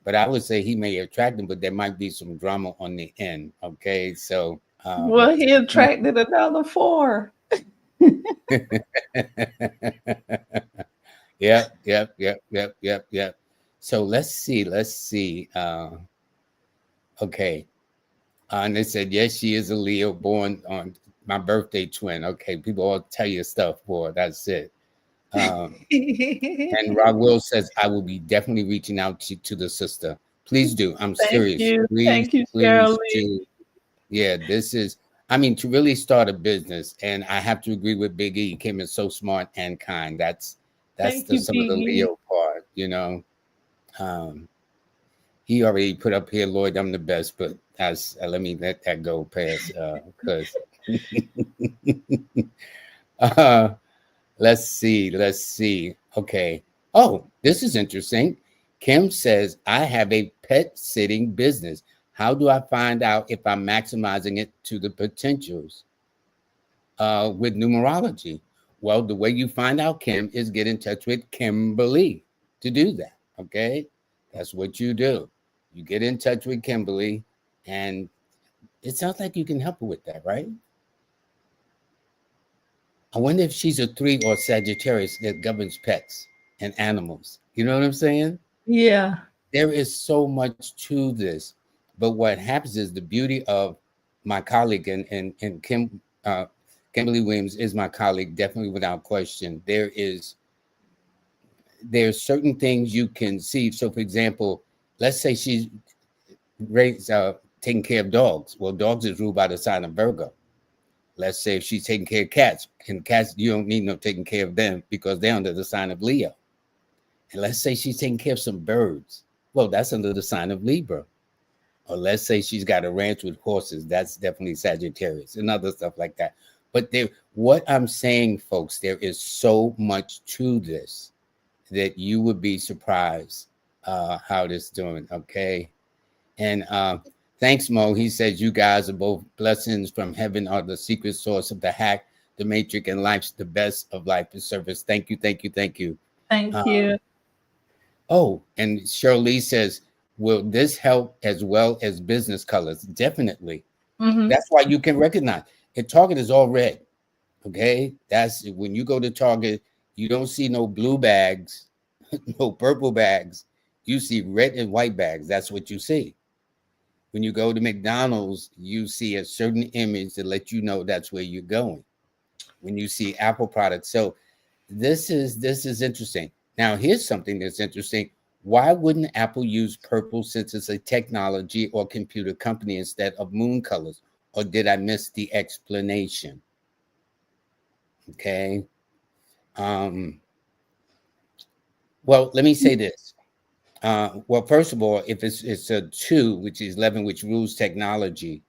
But I would say he may attract them, but there might be some drama on the end. Okay, so well, he attracted another 4. Yep. So let's see. Okay. And they said, yes, she is a Leo born on my birthday twin. Okay, people all tell you stuff, boy. That's it. And Raul says, I will be definitely reaching out to the sister. Please do. I'm serious. Thank you, please do. Yeah, this is, to really start a business. And I have to agree with Big E. He came in so smart and kind. That's some of the Leo part, he already put up here, Lloyd, I'm the best, but let me let that go past because let's see. Okay. Oh, this is interesting. Kim says, I have a pet sitting business. How do I find out if I'm maximizing it to the potentials with numerology? Well, the way you find out, Kim, is get in touch with Kimbaley to do that. Okay. That's what you do. You get in touch with Kimbaley, and it sounds like you can help her with that, right? I wonder if she's a 3 or Sagittarius that governs pets and animals. You know what I'm saying? Yeah. There is so much to this. But what happens is the beauty of my colleague and Kimbaley Williams is my colleague, definitely without question. There's certain things you can see. So, for example, let's say she's taking care of dogs. Well, dogs is ruled by the sign of Virgo. Let's say if she's taking care of cats, and cats, you don't need no taking care of them because they're under the sign of Leo. And let's say she's taking care of some birds. Well, that's under the sign of Libra. Or let's say she's got a ranch with horses. That's definitely Sagittarius and other stuff like that. But what I'm saying, folks, there is so much to this that you would be surprised how this doing. Okay. And thanks, Mo. He says you guys are both blessings from heaven, are the secret source of the hack, the matrix, and life's the best of life is service. Thank you, thank you, thank you. Thank you. Oh, and Shirley says, will this help as well as business colors? Definitely. Mm-hmm. That's why you can recognize it. Target is all red. Okay. That's when you go to Target, you don't see no blue bags, no purple bags. You see red and white bags. That's what you see. When you go to McDonald's, you see a certain image to let you know that's where you're going. When you see Apple products. So this is interesting. Now, here's something that's interesting. Why wouldn't Apple use purple since it's a technology or computer company instead of moon colors? Or did I miss the explanation? Okay. Well, let me say this. Well, first of all, if it's a 2, which is 11, which rules technology,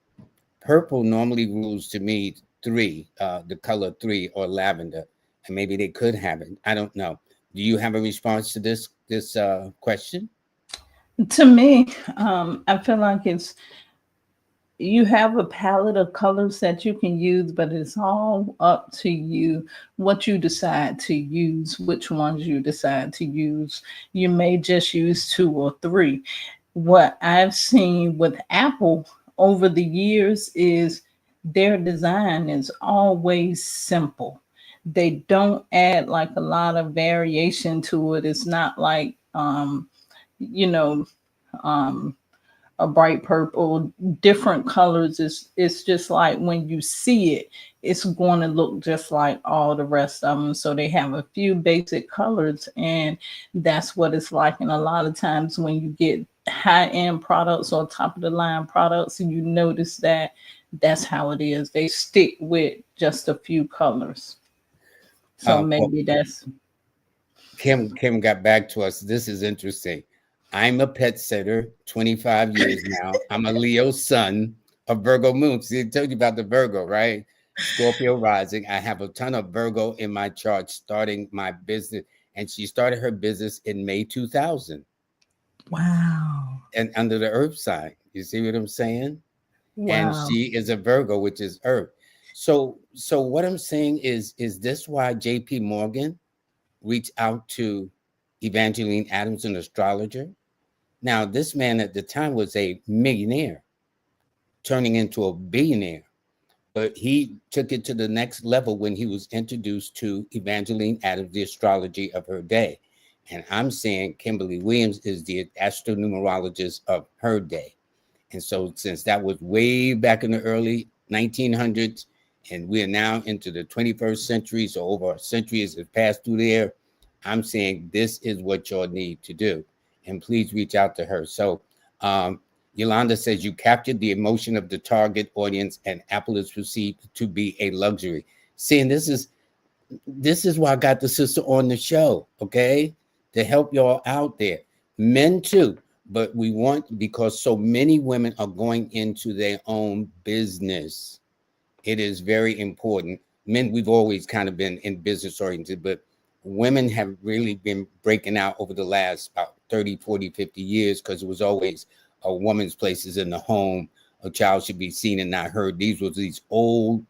purple normally rules to me 3, the color 3 or lavender, and maybe they could have it. I don't know. Do you have a response to this question? To me, I feel like you have a palette of colors that you can use, but it's all up to you what you decide to use, which ones you decide to use. You may just use 2 or 3. What I've seen with Apple over the years is their design is always simple. They don't add like a lot of variation to it. It's not like you know, um a bright purple, different colors. It's just like when you see it, it's going to look just like all the rest of them. So they have a few basic colors, and that's what it's like. And a lot of times when you get high-end products or top of the line products, you notice that that's how it is. They stick with just a few colors. So Well, maybe that's Kim got back to us. This is interesting. I'm a pet sitter, 25 years now. I'm a Leo sun, a Virgo moon. See, I told you about the Virgo, right? Scorpio rising. I have a ton of Virgo in my chart starting my business. And she started her business in May 2000 wow. and under the earth sign. You see what I'm saying? And Wow. she is a Virgo, which is earth. So what I'm saying is this why JP Morgan reached out to Evangeline Adams, an astrologer? Now, this man at the time was a millionaire, turning into a billionaire, but he took it to the next level when he was introduced to Evangeline Adams, the astrology of her day. And I'm saying Kimbaley Williams is the astro-numerologist of her day. And so, since that was way back in the early 1900s, and we are now into the 21st century, so over a century has passed through there, I'm saying this is what y'all need to do. And please reach out to her. So, Yolanda says you captured the emotion of the target audience, and Apple is perceived to be a luxury. See, and this is why I got the sister on the show, okay, to help y'all out there, men too. But we want, because so many women are going into their own business, it is very important. Men, we've always kind of been in business oriented, but women have really been breaking out over the last about 30, 40, 50 years, because it was always a woman's place is in the home. A child should be seen and not heard. These were these old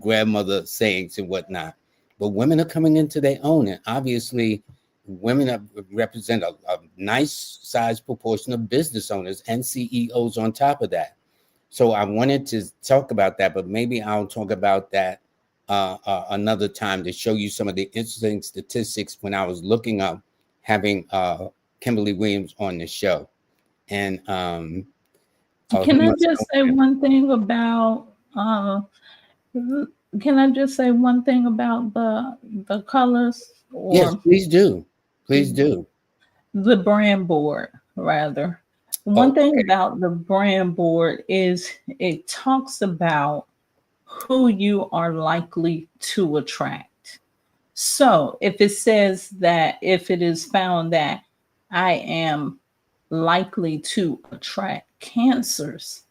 grandmother sayings and whatnot. But women are coming into their own. And obviously, women represent a nice size proportion of business owners and CEOs on top of that. So I wanted to talk about that, but maybe I'll talk about that another time to show you some of the interesting statistics when I was looking up having Kimbaley Williams on the show. And Can I just say one thing about can I just say one thing about the colors yes, or please do. Please do. the brand board rather? One Oh, thing about the brand board is it talks about who you are likely to attract. So if it says that if it is found that I am likely to attract cancers,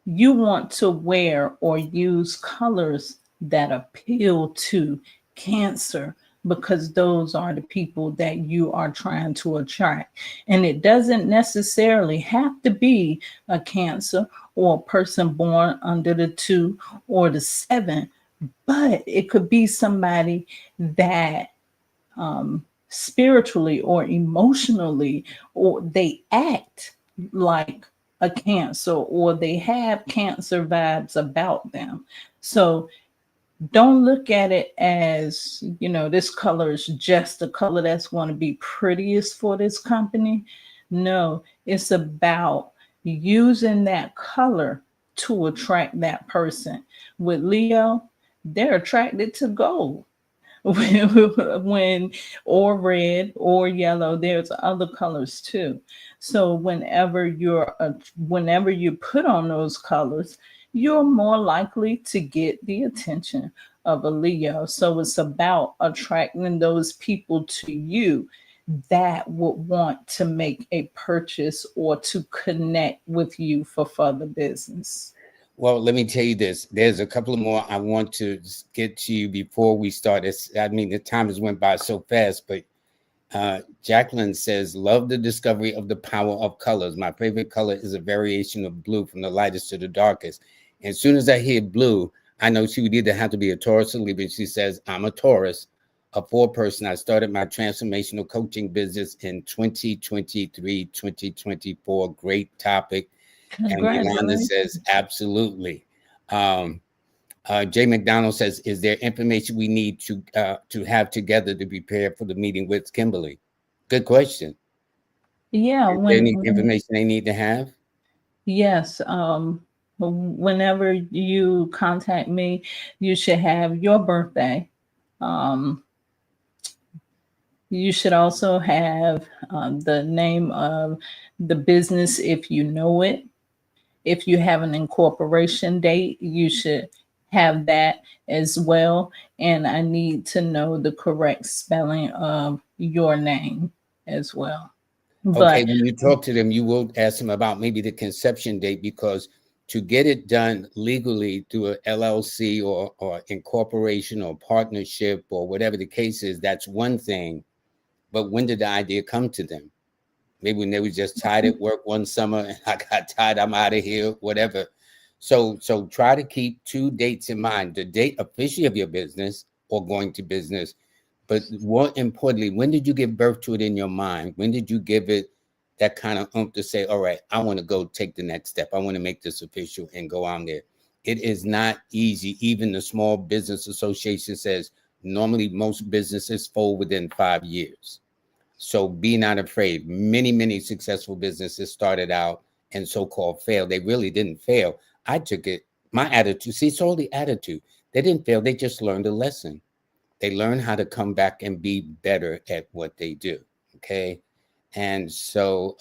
you want to wear or use colors that appeal to Cancer, because those are the people that you are trying to attract. And it doesn't necessarily have to be a Cancer or a person born under the 2 or the 7, but it could be somebody that spiritually or emotionally, or they act like a Cancer, or they have Cancer vibes about them. So don't look at it as, this color is just the color that's going to be prettiest for this company. No, it's about using that color to attract that person. With Leo, they're attracted to gold. when or red or yellow, there's other colors too. So whenever you put on those colors, you're more likely to get the attention of a Leo. So it's about attracting those people to you that would want to make a purchase or to connect with you for further business. Well, let me tell you this. There's a couple of more I want to get to you before we start this. I mean, the time has went by so fast, but Jacqueline says, love the discovery of the power of colors. My favorite color is a variation of blue from the lightest to the darkest. And as soon as I hear blue, I know she would either have to be a Taurus or Libra. She says, I'm a Taurus, a 4 person. I started my transformational coaching business in 2023, 2024. Great topic. And Yolanda says, absolutely. Jay McDonald says, is there information we need to have together to prepare for the meeting with Kimbaley? Good question. Yeah. Is there any information they need to have? Yes. Whenever you contact me, you should have your birthday. You should also have the name of the business if you know it. If you have an incorporation date, you should have that as well. And I need to know the correct spelling of your name as well. Okay, But when you talk to them, you will ask them about maybe the conception date, because to get it done legally through a LLC or incorporation or partnership or whatever the case is, that's one thing. But when did the idea come to them? Maybe when they were just tired at work one summer and I got tired, I'm out of here, whatever. So try to keep 2 dates in mind: the date officially of your business or going to business. But more importantly, when did you give birth to it in your mind? When did you give it that kind of to say, all right, I want to go take the next step. I want to make this official and go on there. It is not easy. Even the Small Business Association says normally most businesses fold within 5 years. So be not afraid. Many successful businesses started out and so-called failed. They really didn't fail. I took it, my attitude. See, it's all the attitude. They didn't fail. They just learned a lesson. They learn how to come back and be better at what they do. Okay. And so,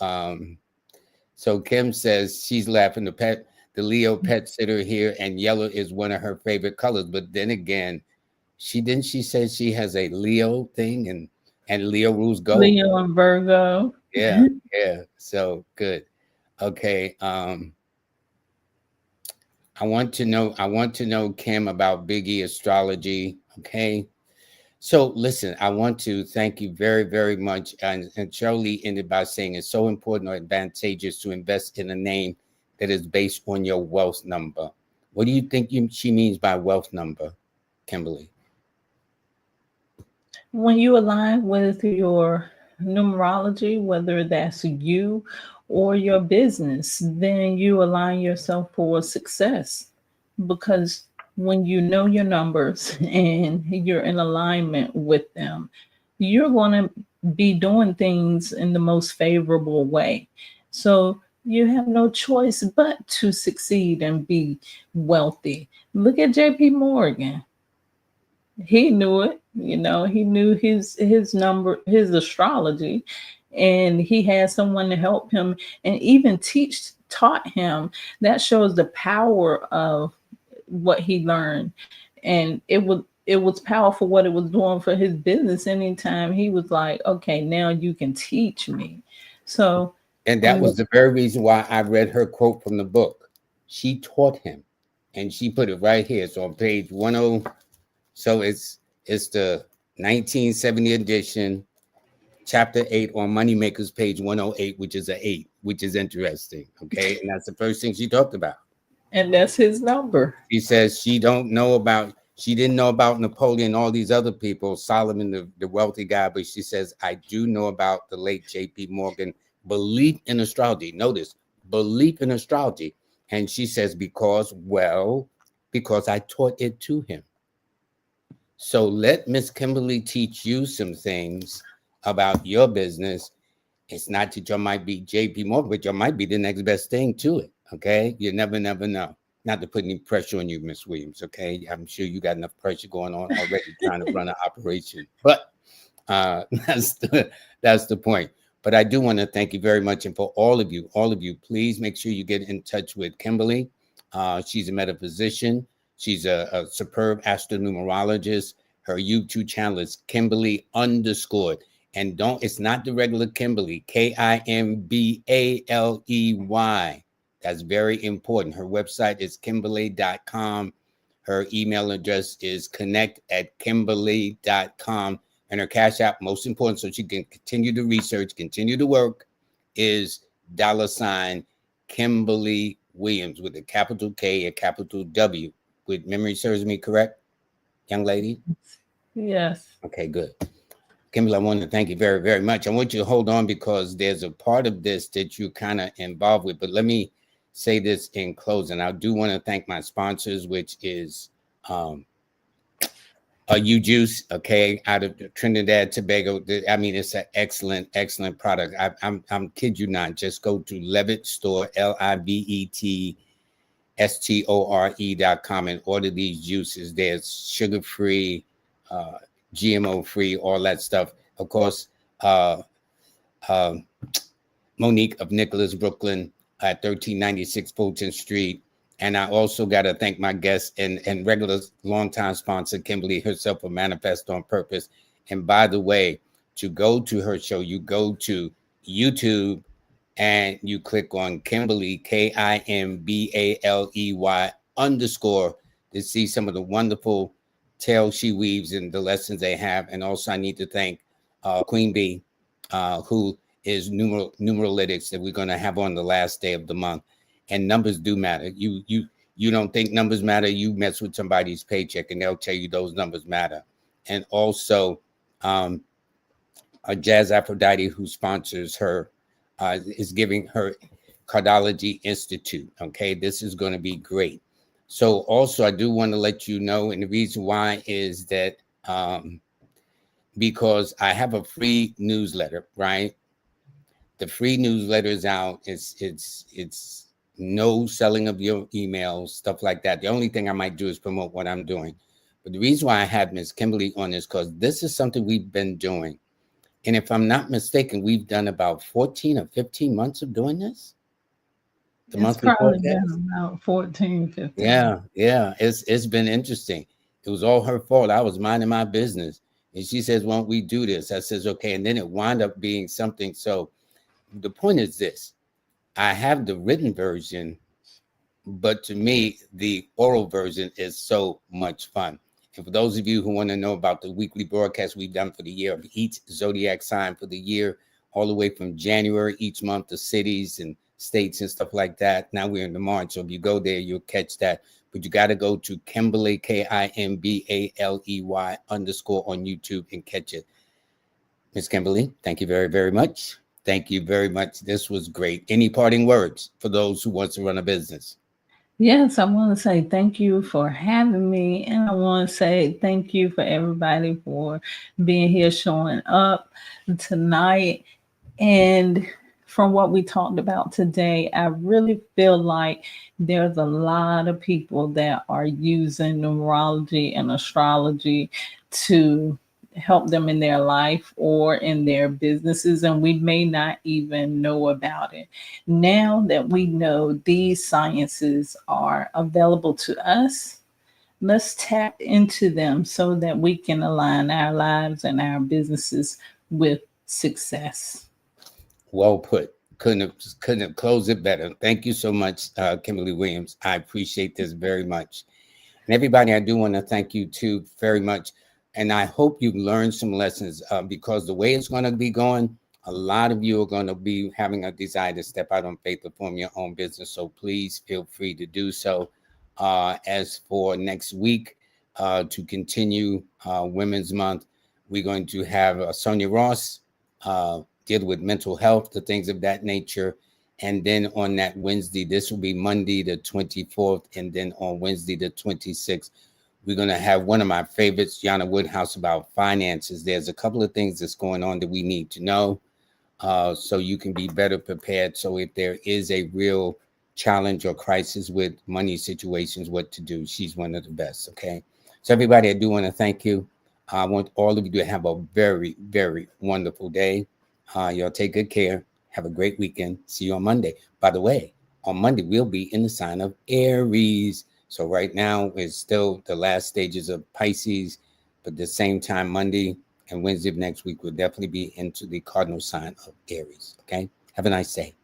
so Kim says she's laughing. The Leo pet sitter here, and yellow is one of her favorite colors. But then again, she says she has a Leo thing, and Leo rules gold. Leo and Virgo. Yeah. So good. Okay. I want to know, Kim, about Biggie Astrology. Okay. So listen, I want to thank you very, very much. And Charlie ended by saying it's so important or advantageous to invest in a name that is based on your wealth number. What do you think she means by wealth number, Kimbaley? When you align with your numerology, whether that's you or your business, then you align yourself for success. Because when you know your numbers and you're in alignment with them, you're going to be doing things in the most favorable way. So you have no choice but to succeed and be wealthy. Look at JP Morgan. He knew it, he knew his number, his astrology, and he had someone to help him and even taught him. That shows the power of what he learned. And it was powerful what it was doing for his business. Anytime he was like, okay, now you can teach me. So, and that was the very reason why I read her quote from the book. She taught him, and she put it right here. So on page 10, so it's the 1970 edition, chapter 8 on Moneymakers, page 108, which is an 8, which is interesting. Okay, and that's the first thing she talked about. And that's his number. She says she didn't know about Napoleon, all these other people, Solomon, the wealthy guy, but she says, I do know about the late J.P. Morgan belief in astrology. Notice, belief in astrology. And she says, because I taught it to him. So let Miss Kimbaley teach you some things about your business. It's not that you might be J.P. Morgan, but you might be the next best thing to it. Okay, you never know. Not to put any pressure on you, Miss Williams. Okay, I'm sure you got enough pressure going on already trying to run an operation. But that's the point. But I do want to thank you very much, and for all of you, please make sure you get in touch with Kimbaley. She's a metaphysician. She's a superb Astro-Numerologist. Her YouTube channel is Kimbaley _ And it's not the regular Kimbaley, Kimbaley. That's very important. Her website is kimbaley.com. Her email address is connect@kimbaley.com. And her cash app, most important, so she can continue to research, continue to work, is $ Kimbaley Williams with a capital K, a capital W. With memory serves me correct, young lady? Yes. Okay, good. Kimbaley, I want to thank you very, very much. I want you to hold on because there's a part of this that you're kind of involved with. But let me say this in closing. I do want to thank my sponsors, which is U-Juice, okay, out of Trinidad, Tobago. I mean, it's an excellent, excellent product. I'm kid you not. Just go to Levitt Store, LIVETSTORE.com and order these juices. There's sugar-free, GMO-free, all that stuff. Of course, Monique of Nicholas, Brooklyn, at 1396 Fulton Street. And I also got to thank my guest and regular longtime sponsor, Kimbaley herself, for Manifest on Purpose. And by the way, to go to her show, you go to YouTube and you click on Kimbaley, KIMBALEY _ to see some of the wonderful tales she weaves and the lessons they have. And also I need to thank Queen B, who is numerologists that we're going to have on the last day of the month. And numbers do matter. You don't think numbers matter. You mess with somebody's paycheck and they'll tell you those numbers matter. And also Jazz Aphrodite, who sponsors her, is giving her Cardology Institute. Okay, this is going to be great. So also I do want to let you know, and the reason why is that because I have a free newsletter, right? The free newsletter is out. It's no selling of your emails, stuff like that. The only thing I might do is promote what I'm doing. But the reason why I have Ms. Kimbaley on is because this is something we've been doing. And if I'm not mistaken, we've done about 14 or 15 months of doing this. The monthly probably been about 14, 15. Yeah. It's been interesting. It was all her fault. I was minding my business. And she says, why don't we do this? I says, okay. And then it wound up being something. So the point is this. I have the written version, but to me, the oral version is so much fun. And for those of you who want to know about the weekly broadcast we've done for the year of each zodiac sign for the year, all the way from January each month, the cities and states and stuff like that. Now we're in the March. So if you go there, you'll catch that. But you got to go to Kimbaley, KIMBALEY _ on YouTube and catch it. Ms. Kimbaley, thank you very, very much. Thank you very much. This was great. Any parting words for those who want to run a business? Yes, I want to say thank you for having me. And I want to say thank you for everybody for being here, showing up tonight. And from what we talked about today, I really feel like there's a lot of people that are using numerology and astrology to help them in their life or in their businesses, and we may not even know about it. Now that we know these sciences are available to us, let's tap into them so that we can align our lives and our businesses with success. Well put. couldn't have closed it better. Thank you so much, Kimberly Williams. I appreciate this very much. And everybody, I do want to thank you too very much. And I hope you've learned some lessons because the way it's going to be going, a lot of you are going to be having a desire to step out on faith to form your own business. So please feel free to do so. As for next week, to continue Women's Month, we're going to have Sonia Ross deal with mental health, the things of that nature. And then on that Wednesday, this will be Monday the 24th. And then on Wednesday the 26th, we're going to have one of my favorites, Yana Woodhouse, about finances. There's a couple of things that's going on that we need to know so you can be better prepared. So if there is a real challenge or crisis with money situations, what to do. She's one of the best, okay? So everybody, I do want to thank you. I want all of you to have a very, very wonderful day. Y'all take good care. Have a great weekend. See you on Monday. By the way, on Monday, we'll be in the sign of Aries. So right now, it's still the last stages of Pisces. But at the same time, Monday and Wednesday of next week, we'll definitely be into the cardinal sign of Aries. Okay? Have a nice day.